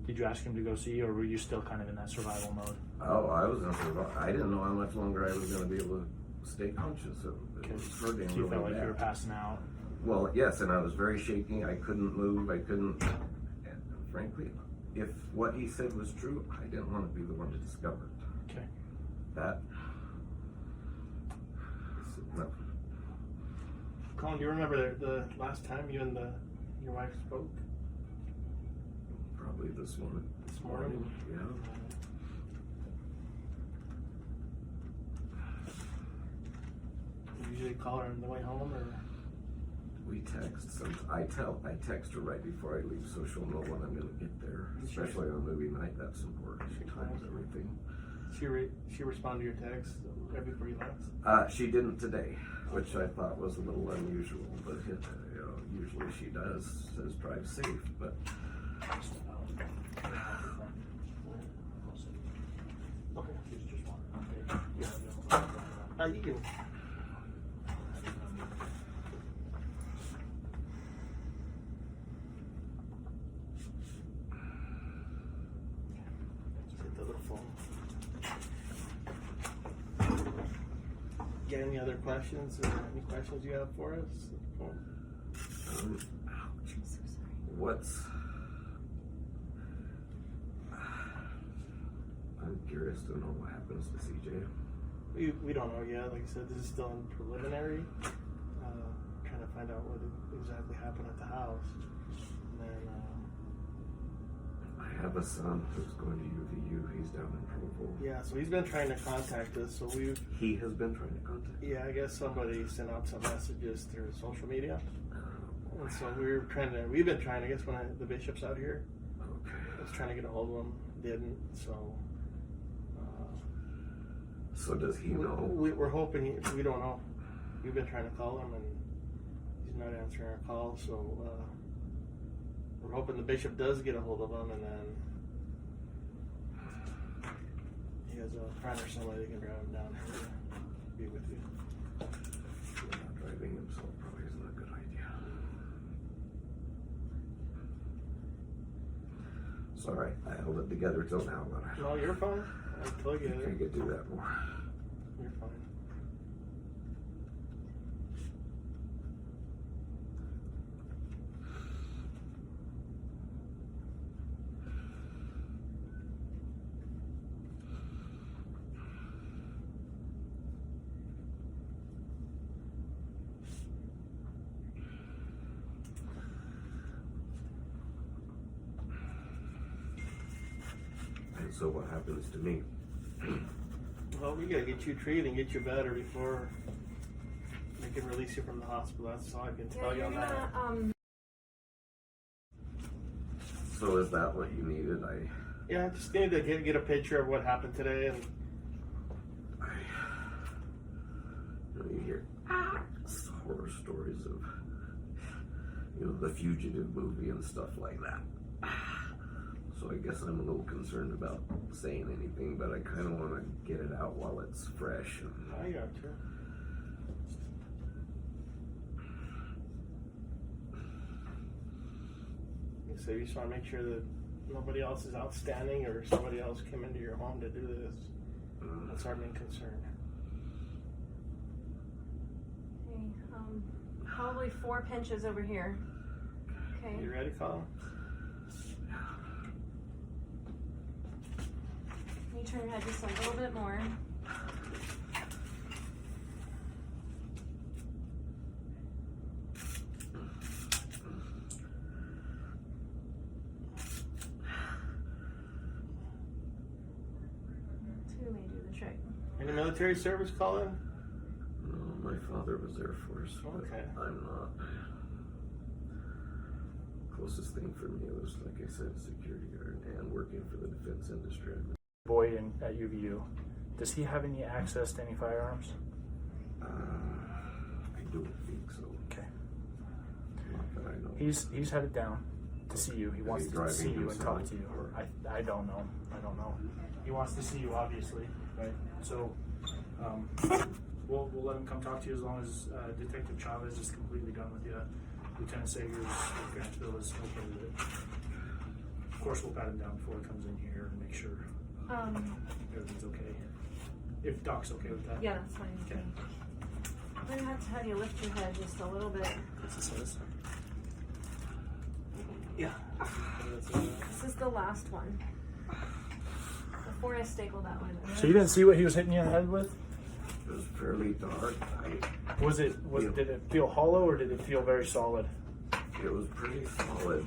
Did you ask him to go see, or were you still kind of in that survival mode? Oh, I was in survival. I didn't know how much longer I was going to be able to stay conscious. It was hurting. So you felt like you were passing out? Well, yes, and I was very shaky. I couldn't move. And frankly, if what he said was true, I didn't want to be the one to discover it. Okay. No. Colin, do you remember the last time you and your wife spoke? Probably this morning. This morning? Yeah. Do you usually call her on the way home, or? We text. I text her right before I leave, so she'll know when I'm going to get there. Especially on movie night, that's important. She times everything. She responded to your text right before you left? She didn't today, which I thought was a little unusual, but usually she does. Says drive safe, but. Okay. You can. Got any other questions? Any questions you have for us? I'm curious to know what happens to CJ. We don't know yet. Like I said, this is still in preliminary. Trying to find out what exactly happened at the house. And then I have a son who's going to UVU. He's down in Provo. yeah, so he's been trying to contact us. So he has been trying to contact. Yeah, I guess somebody sent out some messages through social media. And so we've been trying, I guess when the bishop's out here, I was trying to get a hold of him, didn't, so. So does he know? We're hoping, we don't know. We've been trying to call him and he's not answering our calls, so we're hoping the bishop does get a hold of him, and then he has a friend or somebody that can drive him down here to be with you. Not driving himself probably isn't a good idea. Sorry, I held it together till now, but I No, you're fine. I told you. think I could do that more. You're fine. so what happens to me? Well, we gotta get you treated and get you better before they can release you from the hospital. That's all I can tell you on that. So is that what you needed? Yeah, just need to get a picture of what happened today, and you hear horror stories of, you know, the Fugitive movie and stuff like that. So I guess I'm a little concerned about saying anything, but I kind of want to get it out while it's fresh. I got you. So you just want to make sure that nobody else is outstanding or somebody else came into your home to do this. That's our main concern. Okay, probably 4 pinches over here. Okay. You ready, Colin? Can you turn your head just a little bit more? Two may do the trick. Any military service, Colin? No, my father was Air Force, but Okay. I'm not. Closest thing for me was, like I said, security guard and working for the defense industry. Boy at UVU, does he have any access to any firearms? I don't think so. Okay. Not that I know. He's headed down to see you. He wants to see you and talk to you. I don't know. He wants to see you, obviously, right? So we'll let him come talk to you as long as Detective Chavez is completely done with you. Lieutenant Sagers of Grantsville is okay with it. Of course, we'll pat him down before he comes in here and make sure everything's okay. If Doc's okay with that. Yeah, that's fine. Okay. I'm gonna have to have you lift your head just a little bit. This is Yeah. This is the last one. Before I staple that one. So you didn't see what he was hitting you in the head with? It was fairly dark. Did it feel hollow or did it feel very solid? It was pretty solid.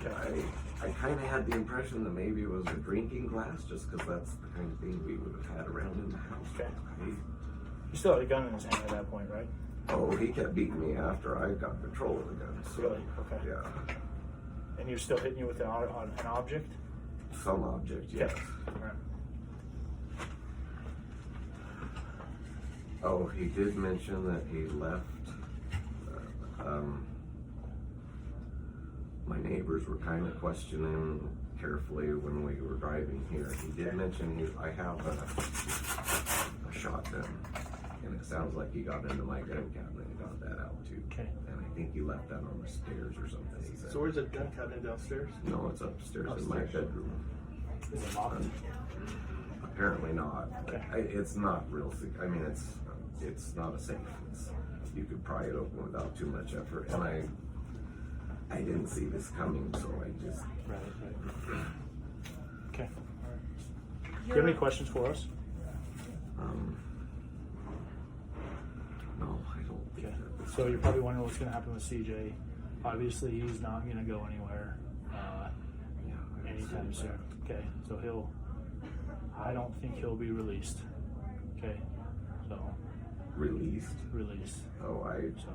I kind of had the impression that maybe it was a drinking glass, just because that's the kind of thing we would have had around in the house. Okay. You still had a gun in his hand at that point, right? Oh, he kept beating me after I got control of the gun. So, Really? Okay. Yeah. And he was still hitting you with an object? Some object, yes. Okay. All right. Oh, he did mention that he left. My neighbors were kind of questioning carefully when we were driving here. He did mention I have a shotgun, and it sounds like he got into my gun cabinet and got that out too. Okay. And I think he left that on the stairs or something. He said. So where's the gun cabinet downstairs? No, it's upstairs in my bedroom. Is it locked? Apparently not. Okay. It's not real. I mean, it's not a safe. You could pry it open without too much effort, and I didn't see this coming, so I just. Right. Okay. All right. Do you have any questions for us? No, I don't. Okay. So you're probably wondering what's going to happen with CJ. Obviously, he's not going to go anywhere anytime soon. Okay. So I don't think he'll be released. Okay. So. Released. Oh, So,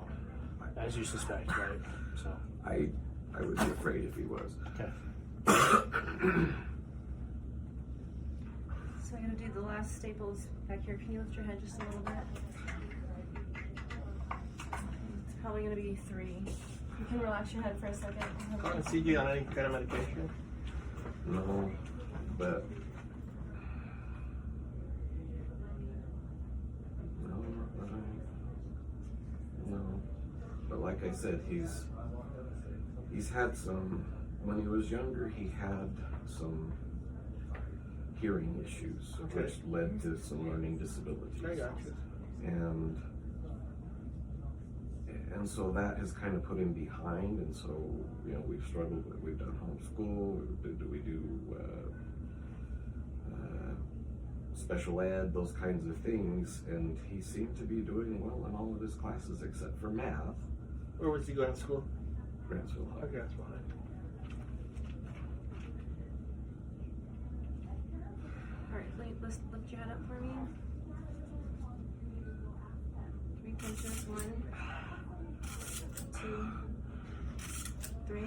as you suspect, right? So. I would be afraid if he was. Okay. So I'm gonna do the last staples back here. Can you lift your head just a little bit? It's probably gonna be 3. You can relax your head for a second. Colin, CJ on any kind of medication? No, but. No, but like I said, he's had some. When he was younger, he had some hearing issues, which led to some learning disabilities. I got you. And so that has kind of put him behind, and so we've struggled with. We've done homeschool. We do special ed, those kinds of things, and he seemed to be doing well in all of his classes except for math. Where was he going to school? Grantsville. Okay, that's fine. All Alright, lift your head up for me. 3 pinches. 1, 2, 3.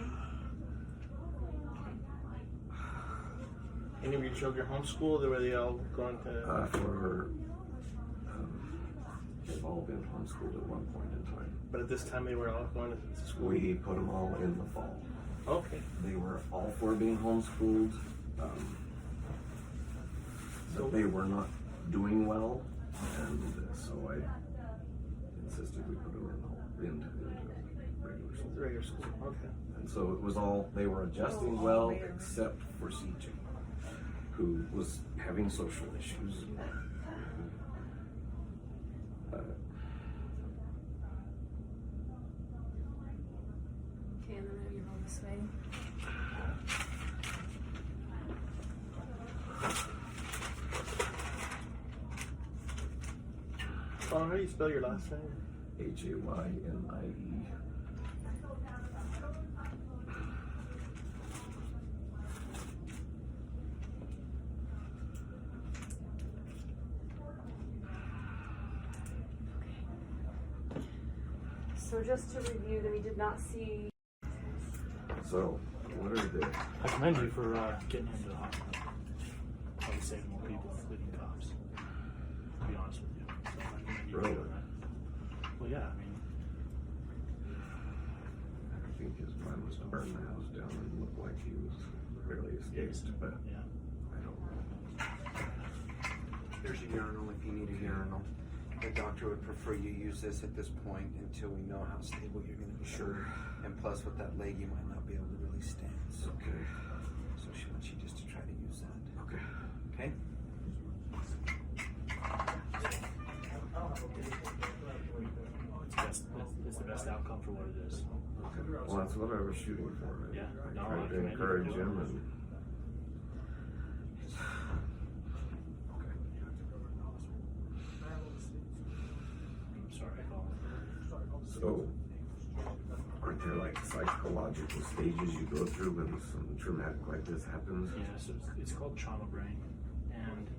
Any of your children homeschooled, or were they all going to? They've all been homeschooled at one point in time. But at this time, they were all going to school. We put them all in the fall. Okay. They were all 4 being homeschooled. But they were not doing well, and so I insisted we put them into Regular school. Okay. And so it was all, they were adjusting well, except for CJ, who was having social issues. Okay, and then maybe roll this way. How do you spell your last name? Haynie. So just to review, that we did not see. So, what are the... I commend you for getting into the hospital. Probably saving more people, including cops. To be honest with you. So I commend you for doing that. Well, yeah, I mean. I think his plan was to burn the house down and look like he was barely escaped, but yeah. I don't know. There's a urinal if you need a urinal. The doctor would prefer you use this at this point until we know how stable you're going to be. Sure. And plus, with that leg, you might not be able to really stand. So, okay. So she wants you just to try to use that. Okay. Okay? It's the best outcome for what it is. Okay. Well, that's what I was shooting for. Yeah. I tried to encourage him and... So, aren't there like psychological stages you go through when something traumatic like this happens? Yeah, so it's called trauma brain, and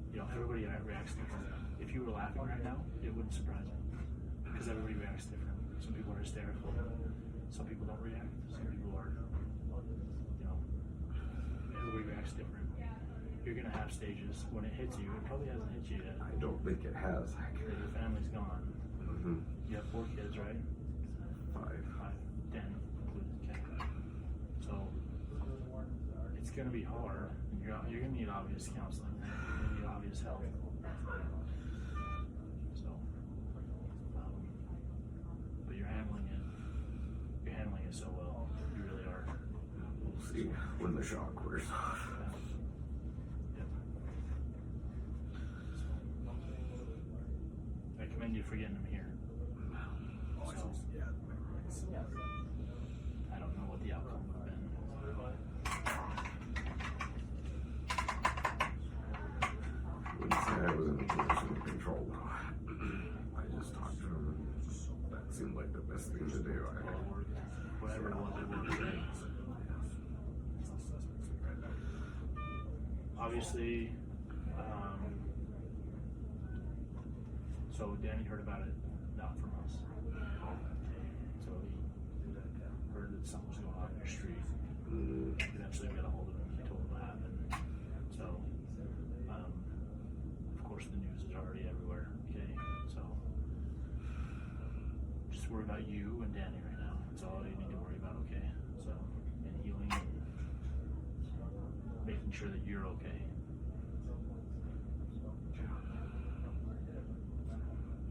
you know everybody reacts differently. If you were laughing right now, it wouldn't surprise me because everybody reacts differently. Some people are hysterical, some people don't react. Some people are, you know, everybody reacts different. You're gonna have stages. When it hits you, it probably hasn't hit you yet. I don't think it has. Your family's gone. Mm-hmm. You have 4 kids, right? 5. 10 included. Okay. So it's gonna be hard. And you're gonna need obvious counseling. You're gonna need obvious help. So, but you're handling it. You're handling it so well. You really are. We'll see when the shock wears off. I commend you for getting them here. So, I don't know what the outcome would have been. Wouldn't say I was in a position to control though. I just talked to him and that seemed like the best thing to do. Whatever it was, it would be great. Obviously, so Danny heard about it, not from us. So he heard that something was going on in your street. Eventually got a hold of him and told him what happened. So, of course the news is already everywhere, okay? So, just worry about you and Danny right now. That's all you need to worry about, okay? So, and healing and making sure that you're okay.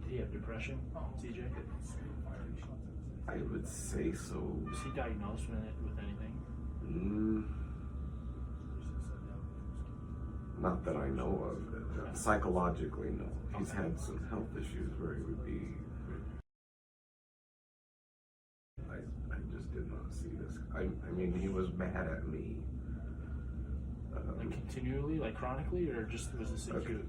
Did he have depression, CJ? I would say so. Was he diagnosed with anything? Not that I know of. Psychologically, no. He's had some health issues where he would be... I just did not see this. I mean, he was mad at me. Like continually, like chronically, or just was this acute?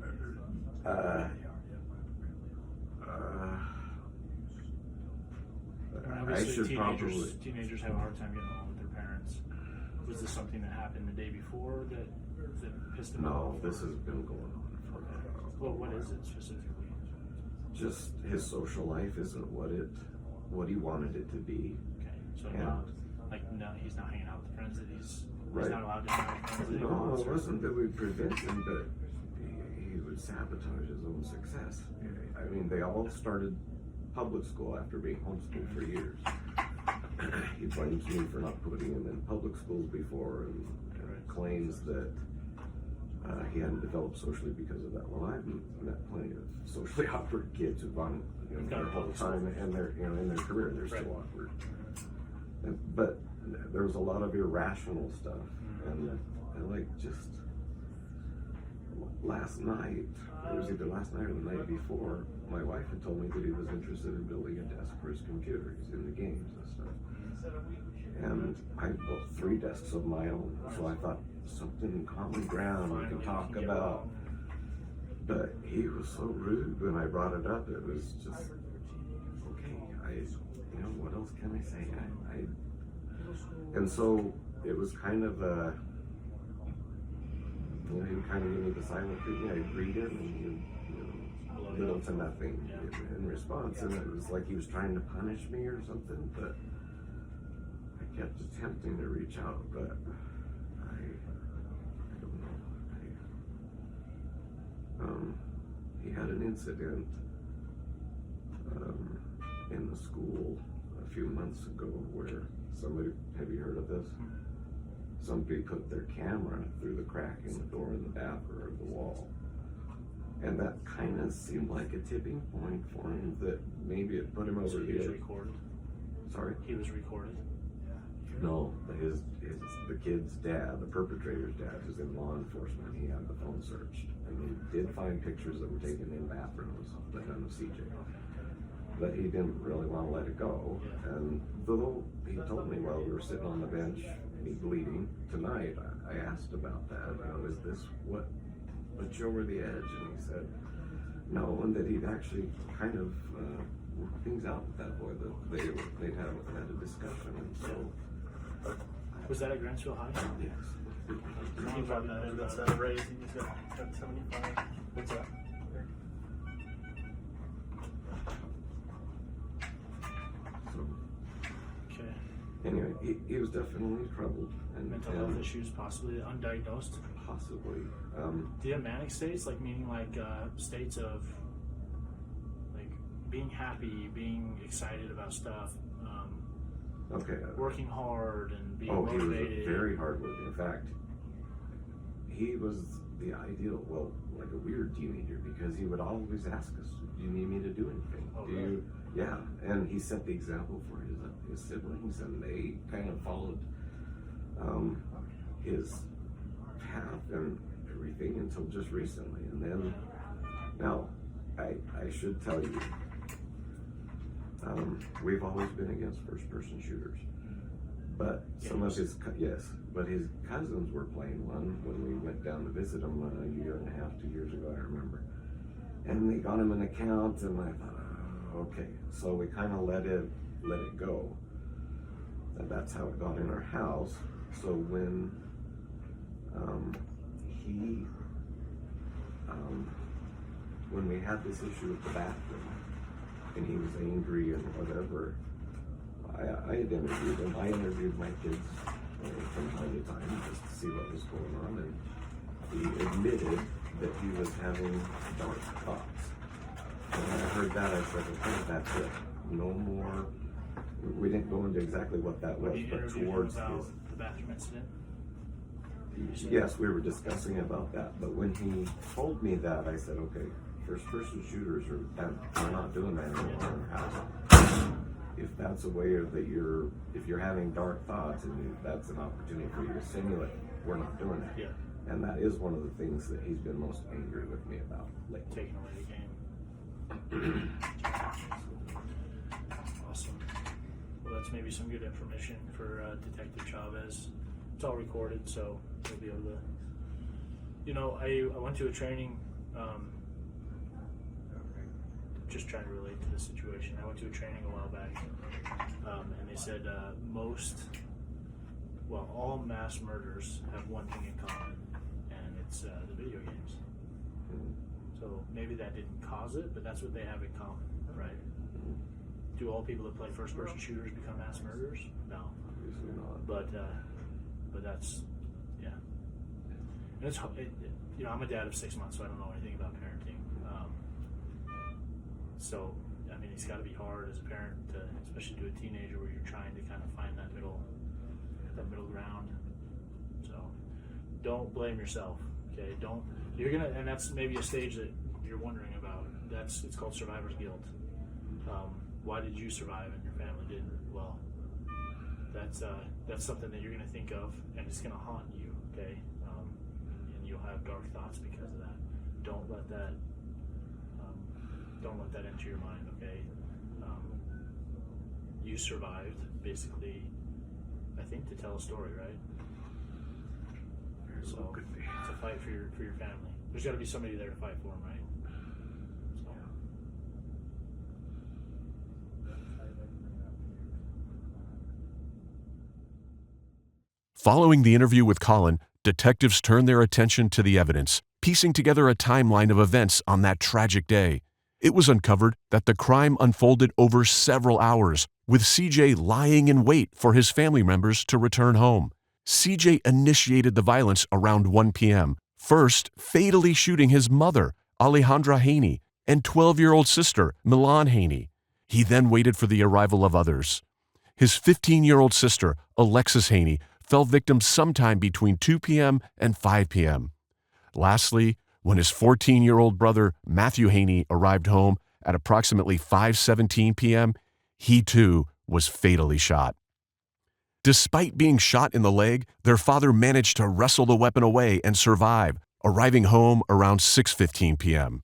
Obviously, teenagers have a hard time getting along with their parents. Was this something that happened the day before that Is it pissed him No, off? this has been going on for a while. Well, what is it specifically? Just his social life isn't what he wanted it to be. Okay, so And- now, like, no, he's not hanging out with friends that he's Right. not allowed to hang out with friends that he No, wants. it wasn't that we prevent him, but he would sabotage his own success. I mean, they all started public school after being homeschooled for years. He blames me for not putting him in public schools before and claims that he hadn't developed socially because of that. Well, I've met plenty of socially awkward kids who've gone their whole time and they're in their career they're still awkward. But there was a lot of irrational stuff, and like just last night, it was either last night or the night before, my wife had told me that he was interested in building a desk for his computer. He's in the games and stuff. And I built 3 desks of my own, so I thought something in common ground we can talk about. But he was so rude when I brought it up. It was just okay. What else can I say? And so it was kind of he kind of gave me the silent treatment. I greeted him and little to nothing in response, and it was like he was trying to punish me or something. But I kept attempting to reach out, but I don't know. He had an incident in the school a few months ago where somebody, have you heard of this? Somebody put their camera through the crack in the door in the bathroom or the wall. And that kind of seemed like a tipping point for him, that maybe it put him over So the he was edge. recorded? Sorry? He was recorded? No, the kid's dad, the perpetrator's dad, is in law enforcement. He had the phone searched, and he did find pictures that were taken in bathrooms, but none of CJ. But he didn't really want to let it go. And though he told me while we were sitting on the bench, me bleeding tonight, I asked about that. Is this what put you over the edge? And he said no, and that he'd actually kind of worked things out with that boy. That they'd had a discussion, and so. Was that at Grantsville High? Yes. He brought that in, That's a raise. He's got 75. What's that? Okay. Anyway, he was definitely troubled. And Mental health issues, possibly undiagnosed? Possibly. Do you have manic states, like meaning like states of like being happy, being excited about stuff, okay. Working hard and being He motivated? was very hard working. In fact, he was the ideal, like a weird teenager, because he would always ask us, do you need me to do anything? Oh, do you? Yeah, and he set the example for his siblings, and they kind of followed his path and everything until just recently. And then, now, I should tell you, we've always been against first-person shooters. But some of his, but his cousins were playing one when we went down to visit him a year and a half, 2 years ago, I remember. And they got him an account, and I thought, okay. So we kind of let it go. And that's how it got in our house. So when when we had this issue with the bathroom, and he was angry and whatever, I had interviewed him. I interviewed my kids from time to time just to see what was going on, and he admitted that he was having dark thoughts. And when I heard that, I said, okay, that's it. No more. We didn't go into exactly what that was, but towards his. The bathroom incident? Yes, we were discussing about that, but when he told me that, I said, okay, first-person shooters are done. We're not doing that anymore in our house. If that's a way that if you're having dark thoughts and that's an opportunity for you to simulate, we're not doing that. Yeah. And that is one of the things that he's been most angry with me about lately. Taking away the game. Awesome. Well, that's maybe some good information for Detective Chavez. It's all recorded, so we'll be able to. I went to a training. Just trying to relate to the situation. I went to a training a while back, and they said all mass murders have one thing in common, it's the video games. So maybe that didn't cause it, but that's what they have in common, right? Do all people that play first-person shooters become mass murderers? No. Obviously not. But that's, yeah. And it's, you know, I'm a dad of 6 months, so I don't know anything about parenting. So, I mean, it's got to be hard as a parent, to, especially to a teenager where you're trying to kind of find that middle ground. So, don't blame yourself. Okay, you're gonna, and that's maybe a stage that you're wondering about. It's called survivor's guilt. Why did you survive and your family didn't? Well, that's something that you're gonna think of, and it's gonna haunt you. Okay, and you'll have dark thoughts because of that. Don't let that enter your mind. Okay, you survived, basically, I think, to tell a story, right? So to fight for your family. There's got to be somebody there to fight for them, right? So. Following the interview with Colin, detectives turned their attention to the evidence, piecing together a timeline of events on that tragic day. It was uncovered that the crime unfolded over several hours, with CJ lying in wait for his family members to return home. CJ initiated the violence around 1 p.m., first fatally shooting his mother, Alejandra Haynie, and 12-year-old sister, Milan Haynie. He then waited for the arrival of others. His 15-year-old sister, Alexis Haynie, fell victim sometime between 2 p.m. and 5 p.m. Lastly, when his 14-year-old brother, Matthew Haynie, arrived home at approximately 5:17 p.m., he too was fatally shot. Despite being shot in the leg, their father managed to wrestle the weapon away and survive, arriving home around 6:15 p.m.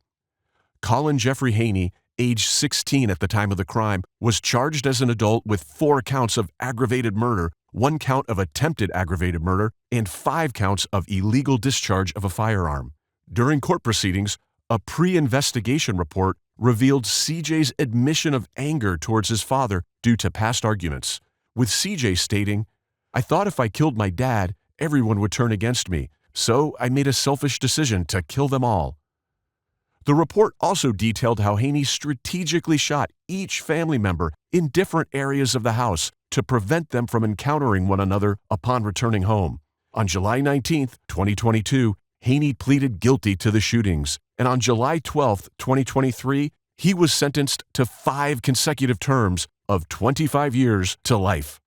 Colin Jeffrey Haynie, age 16 at the time of the crime, was charged as an adult with 4 counts of aggravated murder, 1 count of attempted aggravated murder, and 5 counts of illegal discharge of a firearm. During court proceedings, a pre-investigation report revealed CJ's admission of anger towards his father due to past arguments, with CJ stating, "I thought if I killed my dad, everyone would turn against me, so I made a selfish decision to kill them all." The report also detailed how Haynie strategically shot each family member in different areas of the house to prevent them from encountering one another upon returning home. On July 19, 2022, Haynie pleaded guilty to the shootings, and on July 12, 2023, he was sentenced to 5 consecutive terms of 25 years to life.